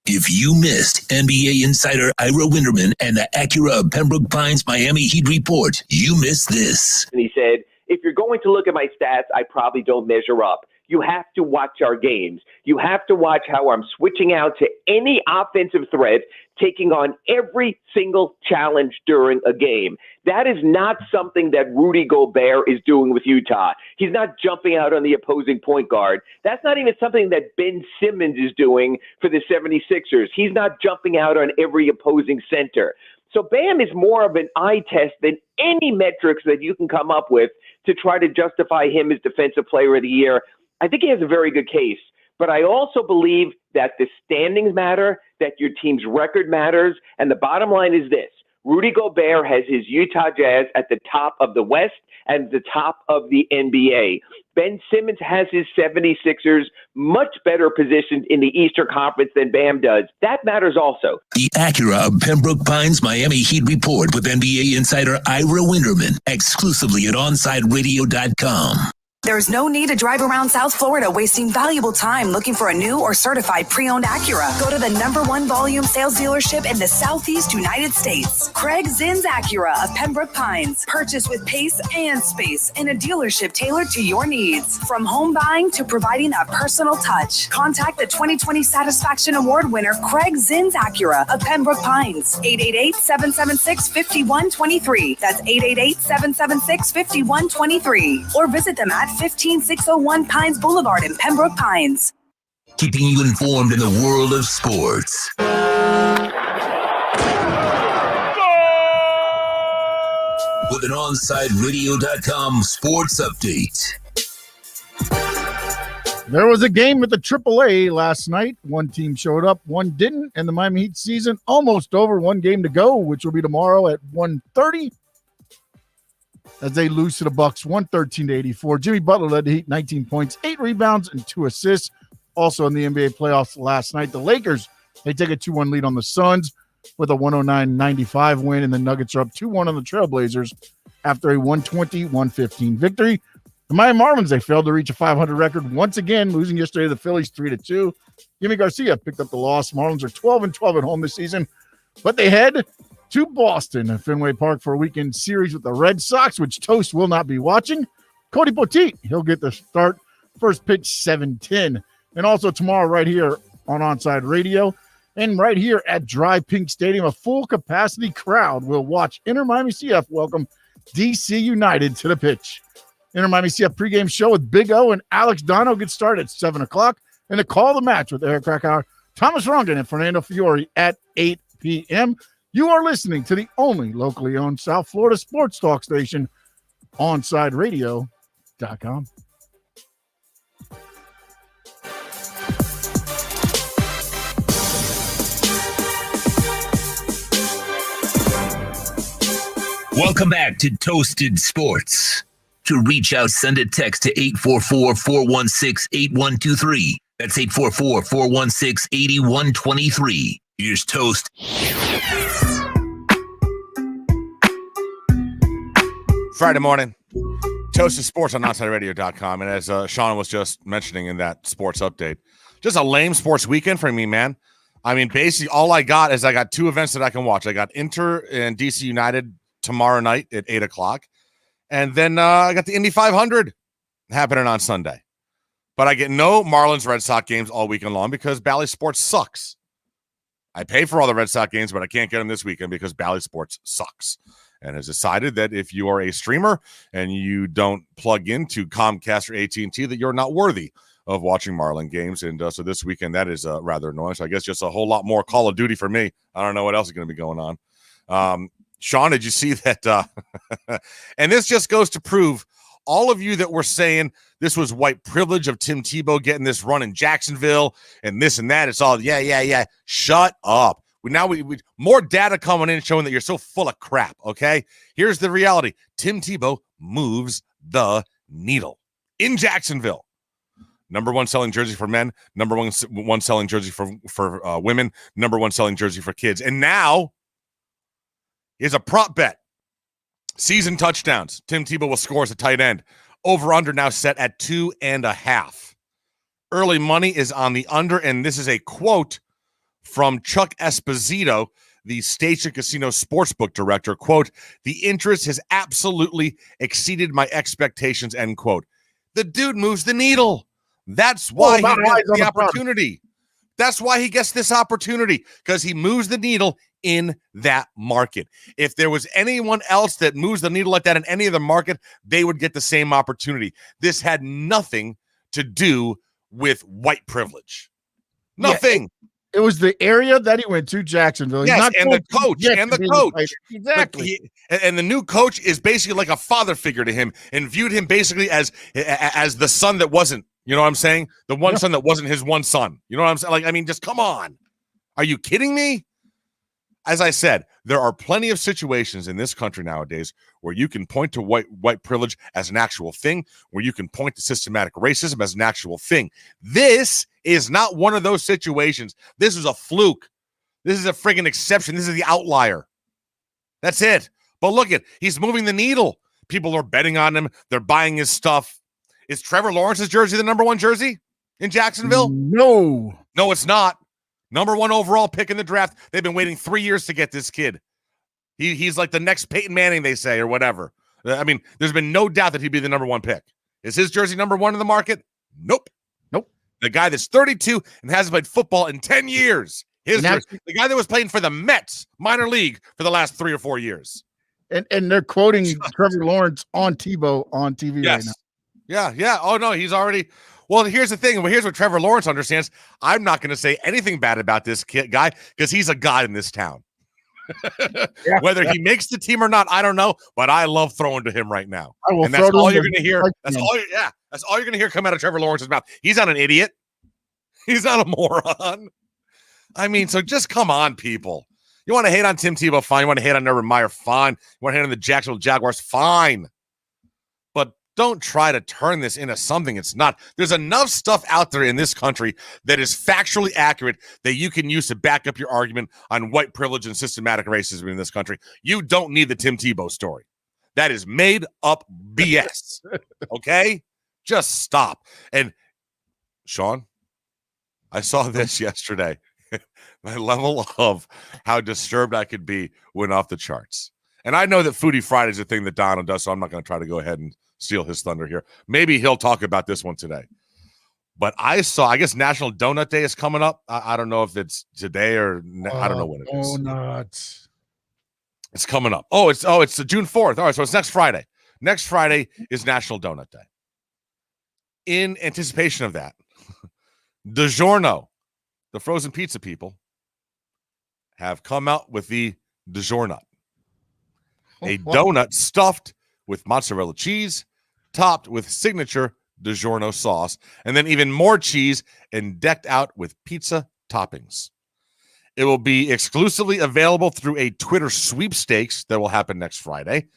If you missed NBA insider Ira Winderman and the Acura of Pembroke Pines Miami Heat report, you missed this. And he said, if you're going to look at my stats, I probably don't measure up. You have to watch our games. You have to watch how I'm switching out to any offensive threat, taking on every single challenge during a game. That is not something that Rudy Gobert is doing with Utah. He's not jumping out on the opposing point guard. That's not even something that Ben Simmons is doing for the 76ers. He's not jumping out on every opposing center. So Bam is more of an eye test than any metrics that you can come up with to try to justify him as Defensive Player of the Year. I think he has a very good case, but I also believe that the standings matter, that your team's record matters, and the bottom line is this. Rudy Gobert has his Utah Jazz at the top of the West and the top of the NBA. Ben Simmons has his 76ers much better positioned in the Eastern Conference than Bam does. That matters also. The Acura of Pembroke Pines Miami Heat report with NBA insider Ira Winderman, exclusively at OnSideRadio.com. There's no need to drive around South Florida wasting valuable time looking for a new or certified pre-owned Acura. Go to the #1 volume sales dealership in the Southeast United States. Craig Zinn's Acura of Pembroke Pines. Purchase with pace and space in a dealership tailored to your needs. From home buying to providing a personal touch. Contact the 2020 Satisfaction Award winner Craig Zinn's Acura of Pembroke Pines. 888-776-5123. That's 888-776-5123. Or visit them at 15601 Pines Boulevard in Pembroke Pines. Keeping you informed in the world of sports. With an OnSideRadio.com sports update. There was a game at the AAA last night. One team showed up, one didn't, and the Miami Heat season almost over. One game to go, which will be tomorrow at 1:30. As they lose to the Bucks 113-84. Jimmy Butler led the Heat 19 points, 8 rebounds, and 2 assists. Also in the NBA playoffs last night, the Lakers, they take a 2-1 lead on the Suns with a 109-95 win, and the Nuggets are up 2-1 on the Trailblazers after a 120-115 victory. The Miami Marlins, they failed to reach a 500 record once again, losing yesterday to the Phillies 3-2. Jimmy Garcia picked up the loss. Marlins are 12-12 at home this season, but they head to Boston at Fenway Park for a weekend series with the Red Sox, which Toast will not be watching. Cody Poteet, he'll get the start. First pitch, 7:10. And also tomorrow right here on Onside Radio and right here at Dry Pink Stadium, a full-capacity crowd will watch Inter Miami CF welcome DC United to the pitch. Inter Miami CF pregame show with Big O and Alex Dono gets started at 7 o'clock. And to call the match with Eric Krakauer, Thomas Rongan, and Fernando Fiore at 8 p.m., you are listening to the only locally owned South Florida sports talk station, OnSideRadio.com. Welcome back to Toasted Sports. To reach out, send a text to 844-416-8123. That's 844-416-8123. Here's Toast. Friday morning, Toasted Sports on OnSideRadio.com. And as Sean was just mentioning in that sports update, just a lame sports weekend for me, man. I mean, basically all I got is I got 2 events that I can watch. I got Inter and DC United tomorrow night at 8 o'clock. And then I got the Indy 500 happening on Sunday. But I get no Marlins Red Sox games all weekend long because Bally Sports sucks. I pay for all the Red Sox games, but I can't get them this weekend because Bally Sports sucks. And has decided that if you are a streamer and you don't plug into Comcast or AT&T, that you're not worthy of watching Marlin games. And so this weekend, that is rather annoying. So I guess just a whole lot more Call of Duty for me. I don't know what else is going to be going on. Sean, did you see that? And this just goes to prove all of you that were saying this was white privilege of Tim Tebow getting this run in Jacksonville and this and that. It's all, yeah. Shut up. We more data coming in showing that you're so full of crap, okay? Here's the reality. Tim Tebow moves the needle in Jacksonville. Number one selling jersey for men, number one selling jersey for women, number one selling jersey for kids. And now is a prop bet. Season touchdowns. Tim Tebow will score as a tight end. Over-under now set at 2.5. Early money is on the under, and this is a quote from Chuck Esposito, the Station Casino Sportsbook director. Quote, "The interest has absolutely exceeded my expectations," end quote. The dude moves the needle. That's why he gets the opportunity. That's why he gets this opportunity, because he moves the needle in that market. If there was anyone else that moves the needle like that in any other market, they would get the same opportunity. This had nothing to do with white privilege. Nothing. Yeah, it was the area that he went to, Jacksonville. Yes, and the coach. Exactly. And the new coach is basically like a father figure to him and viewed him basically as the son that wasn't. You know what I'm saying? The one son that wasn't his one son. You know what I'm saying? Like, I mean, just come on. Are you kidding me? As I said, there are plenty of situations in this country nowadays where you can point to white privilege as an actual thing, where you can point to systematic racism as an actual thing. This is not one of those situations. This is a fluke. This is a friggin' exception. This is the outlier. That's it. But look at, he's moving the needle. People are betting on him. They're buying his stuff. Is Trevor Lawrence's jersey the number one jersey in Jacksonville? No, it's not. Number one overall pick in the draft. They've been waiting 3 years to get this kid. He's like the next Peyton Manning, they say, or whatever. I mean, there's been no doubt that he'd be the number one pick. Is his jersey number one in the market? Nope. The guy that's 32 and hasn't played football in 10 years. The guy that was playing for the Mets minor league for the last 3 or 4 years. And they're quoting Trevor Lawrence on Tebow on TV right now. Yeah. Oh, no, he's already. Well, here's the thing. Well, here's what Trevor Lawrence understands. I'm not going to say anything bad about this guy because he's a god in this town. Whether he makes the team or not, I don't know. But I love throwing to him right now. And that's all you're going to hear. That's all you're going to hear come out of Trevor Lawrence's mouth. He's not an idiot. He's not a moron. I mean, so just come on, people. You want to hate on Tim Tebow? Fine. You want to hate on Urban Meyer? Fine. You want to hate on the Jacksonville Jaguars? Fine. Don't try to turn this into something it's not. There's enough stuff out there in this country that is factually accurate that you can use to back up your argument on white privilege and systematic racism in this country. You don't need the Tim Tebow story. That is made up BS. Okay? Just stop. And Sean, I saw this yesterday. My level of how disturbed I could be went off the charts. And I know that Foodie Friday is a thing that Donald does, so I'm not going to try to go ahead and steal his thunder here. Maybe he'll talk about this one today. But I guess National Donut Day is coming up. I don't know if it's today or I don't know when it is. Donuts. It's coming up. It's June 4th. All right, so it's next Friday. Next Friday is National Donut Day. In anticipation of that, DiGiorno, the frozen pizza people, have come out with the DiGiornut. A donut stuffed with mozzarella cheese, topped with signature DiGiorno sauce, and then even more cheese and decked out with pizza toppings. It will be exclusively available through a Twitter sweepstakes that will happen next Friday.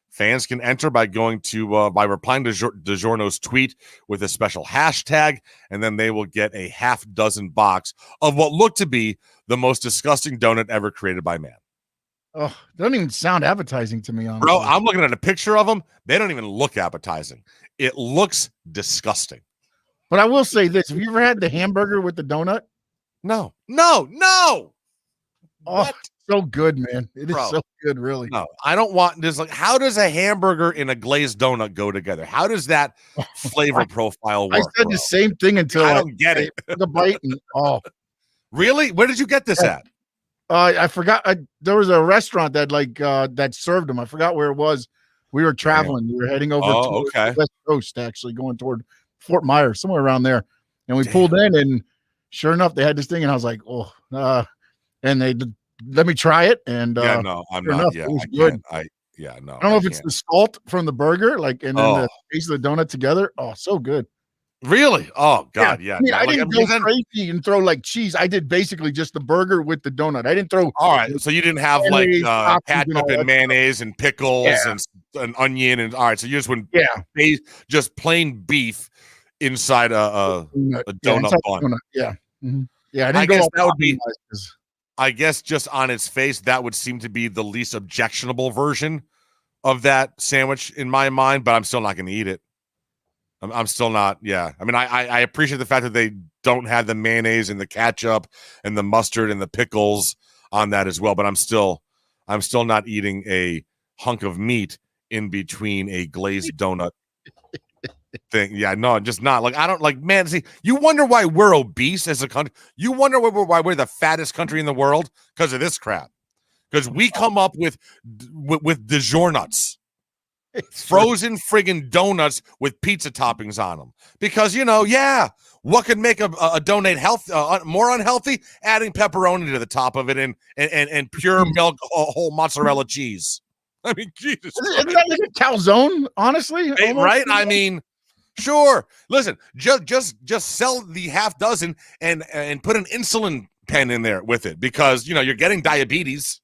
Fans can enter by going to by replying to DiGiorno's tweet with a special hashtag, and then they will get a half-dozen box of what looked to be the most disgusting donut ever created by man. Oh, doesn't even sound appetizing to me, honestly. Bro, I'm looking at a picture of them. They don't even look appetizing. It looks disgusting. But I will say this. Have you ever had the hamburger with the donut? No. Oh, so good, man. It is so good, really. No, I don't want this. Like, how does a hamburger and a glazed donut go together? How does that flavor profile work? I said the same thing until I don't get it. The bite and really? Where did you get this at? I forgot. There was a restaurant that that served them. I forgot where it was. We were traveling. We were heading over to the West Coast, actually going toward Fort Myers, somewhere around there. And we pulled in, and sure enough, they had this thing, and I was like, and they let me try it. And I'm not. Enough, Yeah, it was I good. can't. I don't know if it's the salt from the burger, and then the piece of the donut together. Oh, so good. Really? Oh God, yeah. I mean, I didn't go crazy and throw cheese. I did basically just the burger with the donut. I didn't throw. All right, so you didn't have ketchup and mayonnaise and pickles and onion and all right. So you just went just plain beef inside a donut bun. Yeah, mm-hmm. Yeah. I guess that would be. I guess just on its face, that would seem to be the least objectionable version of that sandwich in my mind. But I'm still not going to eat it. I'm still not. Yeah. I mean, I appreciate the fact that they don't have the mayonnaise and the ketchup and the mustard and the pickles on that as well. But I'm still not eating a hunk of meat in between a glazed donut thing. Yeah, no, just not. Like, I don't like, man, see, you wonder why we're obese as a country. You wonder why we're the fattest country in the world because of this crap. Because we come up with DiGiornuts. Frozen friggin' donuts with pizza toppings on them. Because, what could make a donut more unhealthy? Adding pepperoni to the top of it and pure milk whole mozzarella cheese. I mean, Jesus. Isn't that like a calzone, honestly? Right? I mean, sure. Listen, just sell the half dozen and put an insulin pen in there with it because, you're getting diabetes.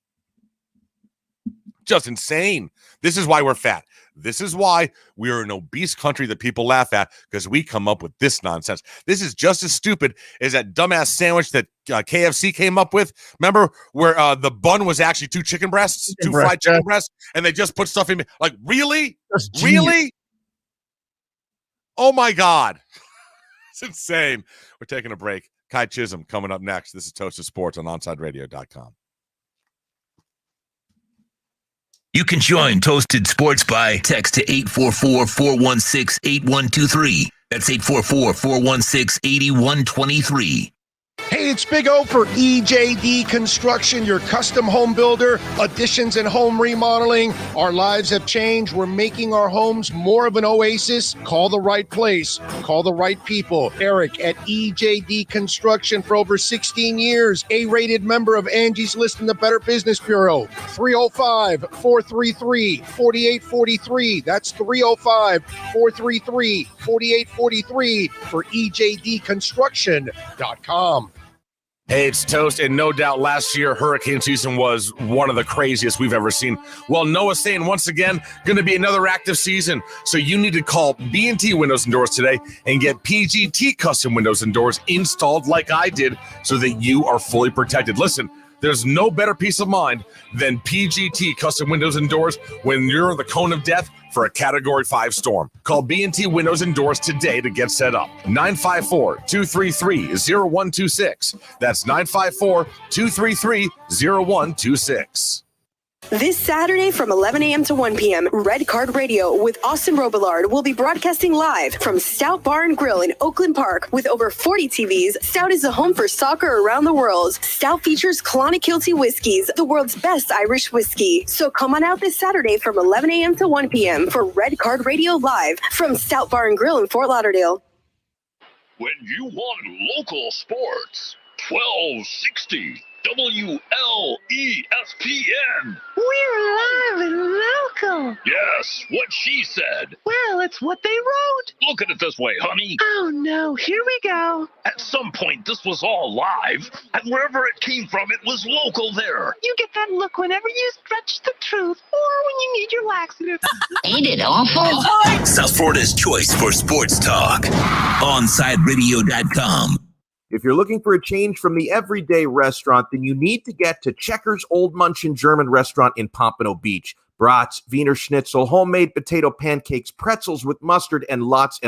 Just insane. This is why we're fat. This is why we are an obese country that people laugh at because we come up with this nonsense. This is just as stupid as that dumbass sandwich that KFC came up with. Remember where the bun was actually two chicken breasts, fried chicken breasts, and they just put stuff in. Like, really? Really? Oh, my God. It's insane. We're taking a break. Kai Chisholm coming up next. This is Toasted Sports on OnSideRadio.com. You can join Toasted Sports by text to 844-416-8123. That's 844-416-8123. Hey, it's Big O for EJD Construction, your custom home builder, additions and home remodeling. Our lives have changed. We're making our homes more of an oasis. Call the right place. Call the right people. Eric at EJD Construction for over 16 years. A-rated member of Angie's List in the Better Business Bureau. 305-433-4843. That's 305-433-4843 for EJDconstruction.com. Hey, it's Toast, and no doubt last year hurricane season was one of the craziest we've ever seen. Well, Noah's saying once again, going to be another active season, so you need to call B&T Windows and Doors today and get PGT custom windows and doors installed like I did so that you are fully protected. Listen, there's no better peace of mind than PGT custom windows and doors when you're in the cone of death for a Category 5 storm. Call B&T Windows and Doors today to get set up. 954-233-0126. That's 954-233-0126. This Saturday from 11 a.m. to 1 p.m., Red Card Radio with Austin Robillard will be broadcasting live from Stout Bar and Grill in Oakland Park. With over 40 TVs, Stout is the home for soccer around the world. Stout features Clonakilty whiskeys, the world's best Irish whiskey. So come on out this Saturday from 11 a.m. to 1 p.m. for Red Card Radio live from Stout Bar and Grill in Fort Lauderdale. When you want local sports, 1260 WLESPN. We're live and local. Yes, what she said. Well, it's what they wrote. Look at it this way, honey. Oh, no. Here we go. At some point, this was all live, and wherever it came from, it was local there. You get that look whenever you stretch the truth or when you need your laxative. Ain't it awful? South Florida's choice for sports talk. OnSideRadio.com. If you're looking for a change from the everyday restaurant, then you need to get to Checkers Old Munchin German Restaurant in Pompano Beach. brats, Wiener Schnitzel, homemade potato pancakes, pretzels with mustard, and lots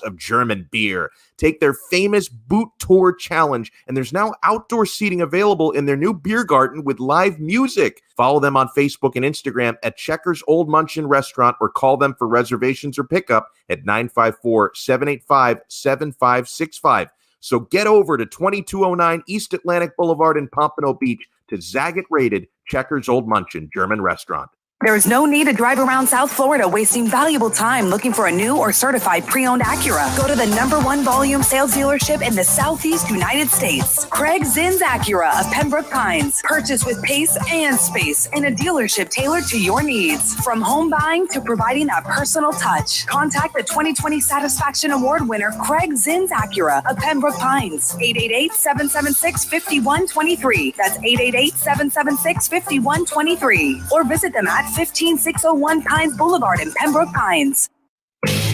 of German beer. Take their famous Boot Tour Challenge, and there's now outdoor seating available in their new beer garden with live music. Follow them on Facebook and Instagram at Checkers Old Munchin Restaurant, or call them for reservations or pickup at 954-785-7565. So get over to 2209 East Atlantic Boulevard in Pompano Beach to Zagat-rated Checkers Old Munchin German Restaurant. There is no need to drive around South Florida wasting valuable time looking for a new or certified pre-owned Acura. Go to the #1 volume sales dealership in the Southeast United States. Craig Zinn's Acura of Pembroke Pines. Purchase with pace and space in a dealership tailored to your needs. From home buying to providing that personal touch. Contact the 2020 Satisfaction Award winner Craig Zinn's Acura of Pembroke Pines. 888-776-5123. That's 888-776-5123. Or visit them at 15601 Pines Boulevard in Pembroke Pines.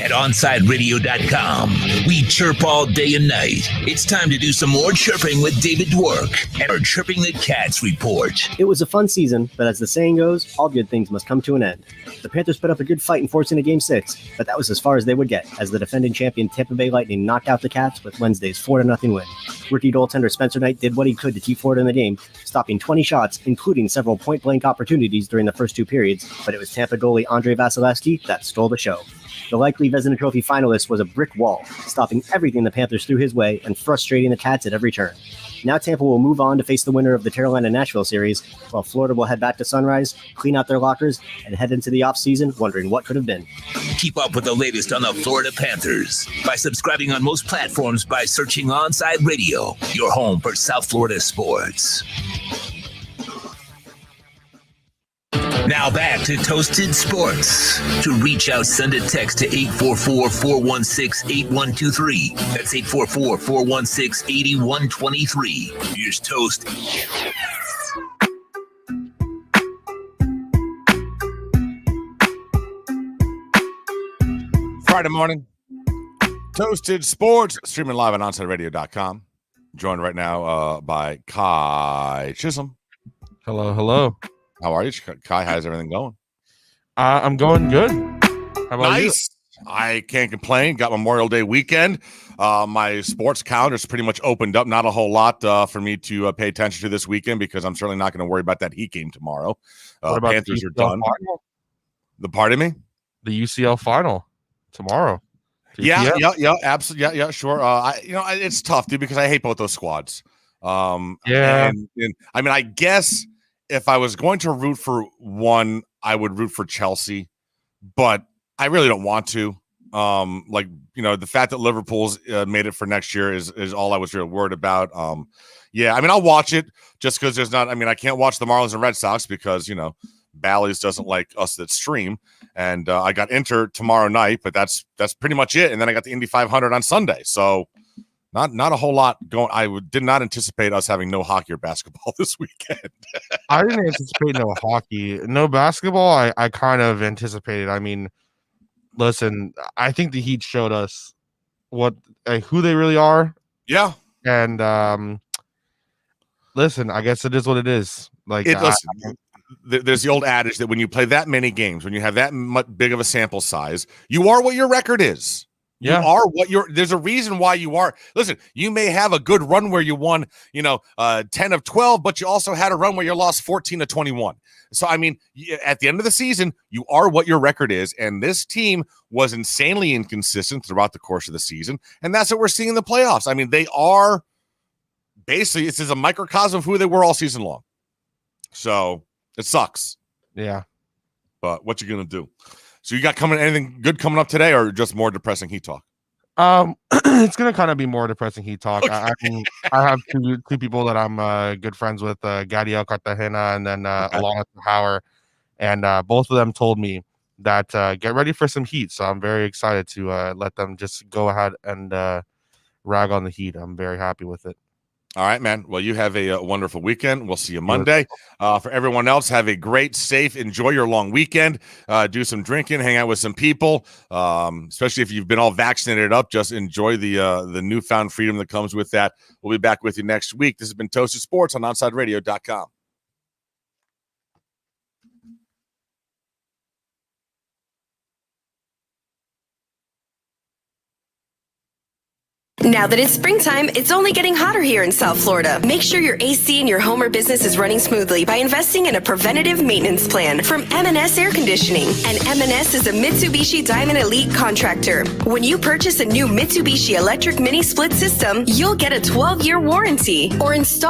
At OnsideRadio.com, we chirp all day and night. It's time to do some more chirping with David Dwork and our Chirping the Cats report. It was a fun season, but as the saying goes, all good things must come to an end. The Panthers put up a good fight in forcing a Game 6, but that was as far as they would get, as the defending champion Tampa Bay Lightning knocked out the Cats with Wednesday's 4-0 win. Rookie goaltender Spencer Knight did what he could to keep Florida in the game, stopping 20 shots, including several point-blank opportunities during the first two periods, but it was Tampa goalie Andrei Vasilevsky that stole the show. The likely Vezina Trophy finalist was a brick wall, stopping everything the Panthers threw his way and frustrating the Cats at every turn. Now Tampa will move on to face the winner of the Carolina-Nashville series, while Florida will head back to Sunrise, clean out their lockers, and head into the offseason wondering what could have been. Keep up with the latest on the Florida Panthers by subscribing on most platforms by searching Onside Radio, your home for South Florida sports. Now back to Toasted Sports. To reach out, send a text to 844-416-8123. That's 844-416-8123. Here's Toast. Friday morning. Toasted Sports, streaming live on OnsideRadio.com. Joined right now by Kai Chisholm. Hello. How are you, Kai? How's everything going? I'm going good. How about you? I can't complain. Got Memorial Day weekend. My sports calendar's pretty much opened up. Not a whole lot for me to pay attention to this weekend because I'm certainly not going to worry about that Heat game tomorrow. Panthers are done. Pardon me? The UCL final tomorrow. Yeah, absolutely. Yeah, sure. It's tough, dude, because I hate both those squads. And I mean, I guess if I was going to root for one, I would root for Chelsea, but I really don't want to. The fact that Liverpool's made it for next year is all I was really worried about. I'll watch it just because I can't watch the Marlins and Red Sox because, Bally's doesn't like us that stream. And I got Inter tomorrow night, but that's pretty much it. And then I got the Indy 500 on Sunday. So not a whole lot going. I did not anticipate us having no hockey or basketball this weekend. I didn't anticipate no hockey. No basketball, I kind of anticipated. I mean, listen, I think the Heat showed us who they really are. Yeah. And listen, I guess it is what it is. There's the old adage that when you play that many games, when you have that much big of a sample size, you are what your record is. Yeah. You are what there's a reason why you are. Listen, you may have a good run where you won, 10 of 12, but you also had a run where you lost 14 of 21. So, I mean, at the end of the season, you are what your record is. And this team was insanely inconsistent throughout the course of the season. And that's what we're seeing in the playoffs. I mean, they are basically, this is a microcosm of who they were all season long. So it sucks. Yeah. But what you going to do? So you got anything good coming up today, or just more depressing Heat talk? It's gonna kind of be more depressing Heat talk. Okay. I have two people that I'm good friends with, Gadiel Cartagena and then Alana Hauer, and both of them told me that get ready for some Heat. So I'm very excited to let them just go ahead and rag on the Heat. I'm very happy with it. All right, man. Well, you have a wonderful weekend. We'll see you Monday. For everyone else, have a great, safe, enjoy your long weekend. Do some drinking, hang out with some people, especially if you've been all vaccinated up. Just enjoy the newfound freedom that comes with that. We'll be back with you next week. This has been Toasted Sports on OnsideRadio.com. Now that it's springtime, it's only getting hotter here in South Florida. Make sure your AC in your home or business is running smoothly by investing in a preventative maintenance plan from M&S Air Conditioning. And M&S is a Mitsubishi Diamond Elite contractor. When you purchase a new Mitsubishi electric mini split system, you'll get a 12-year warranty or install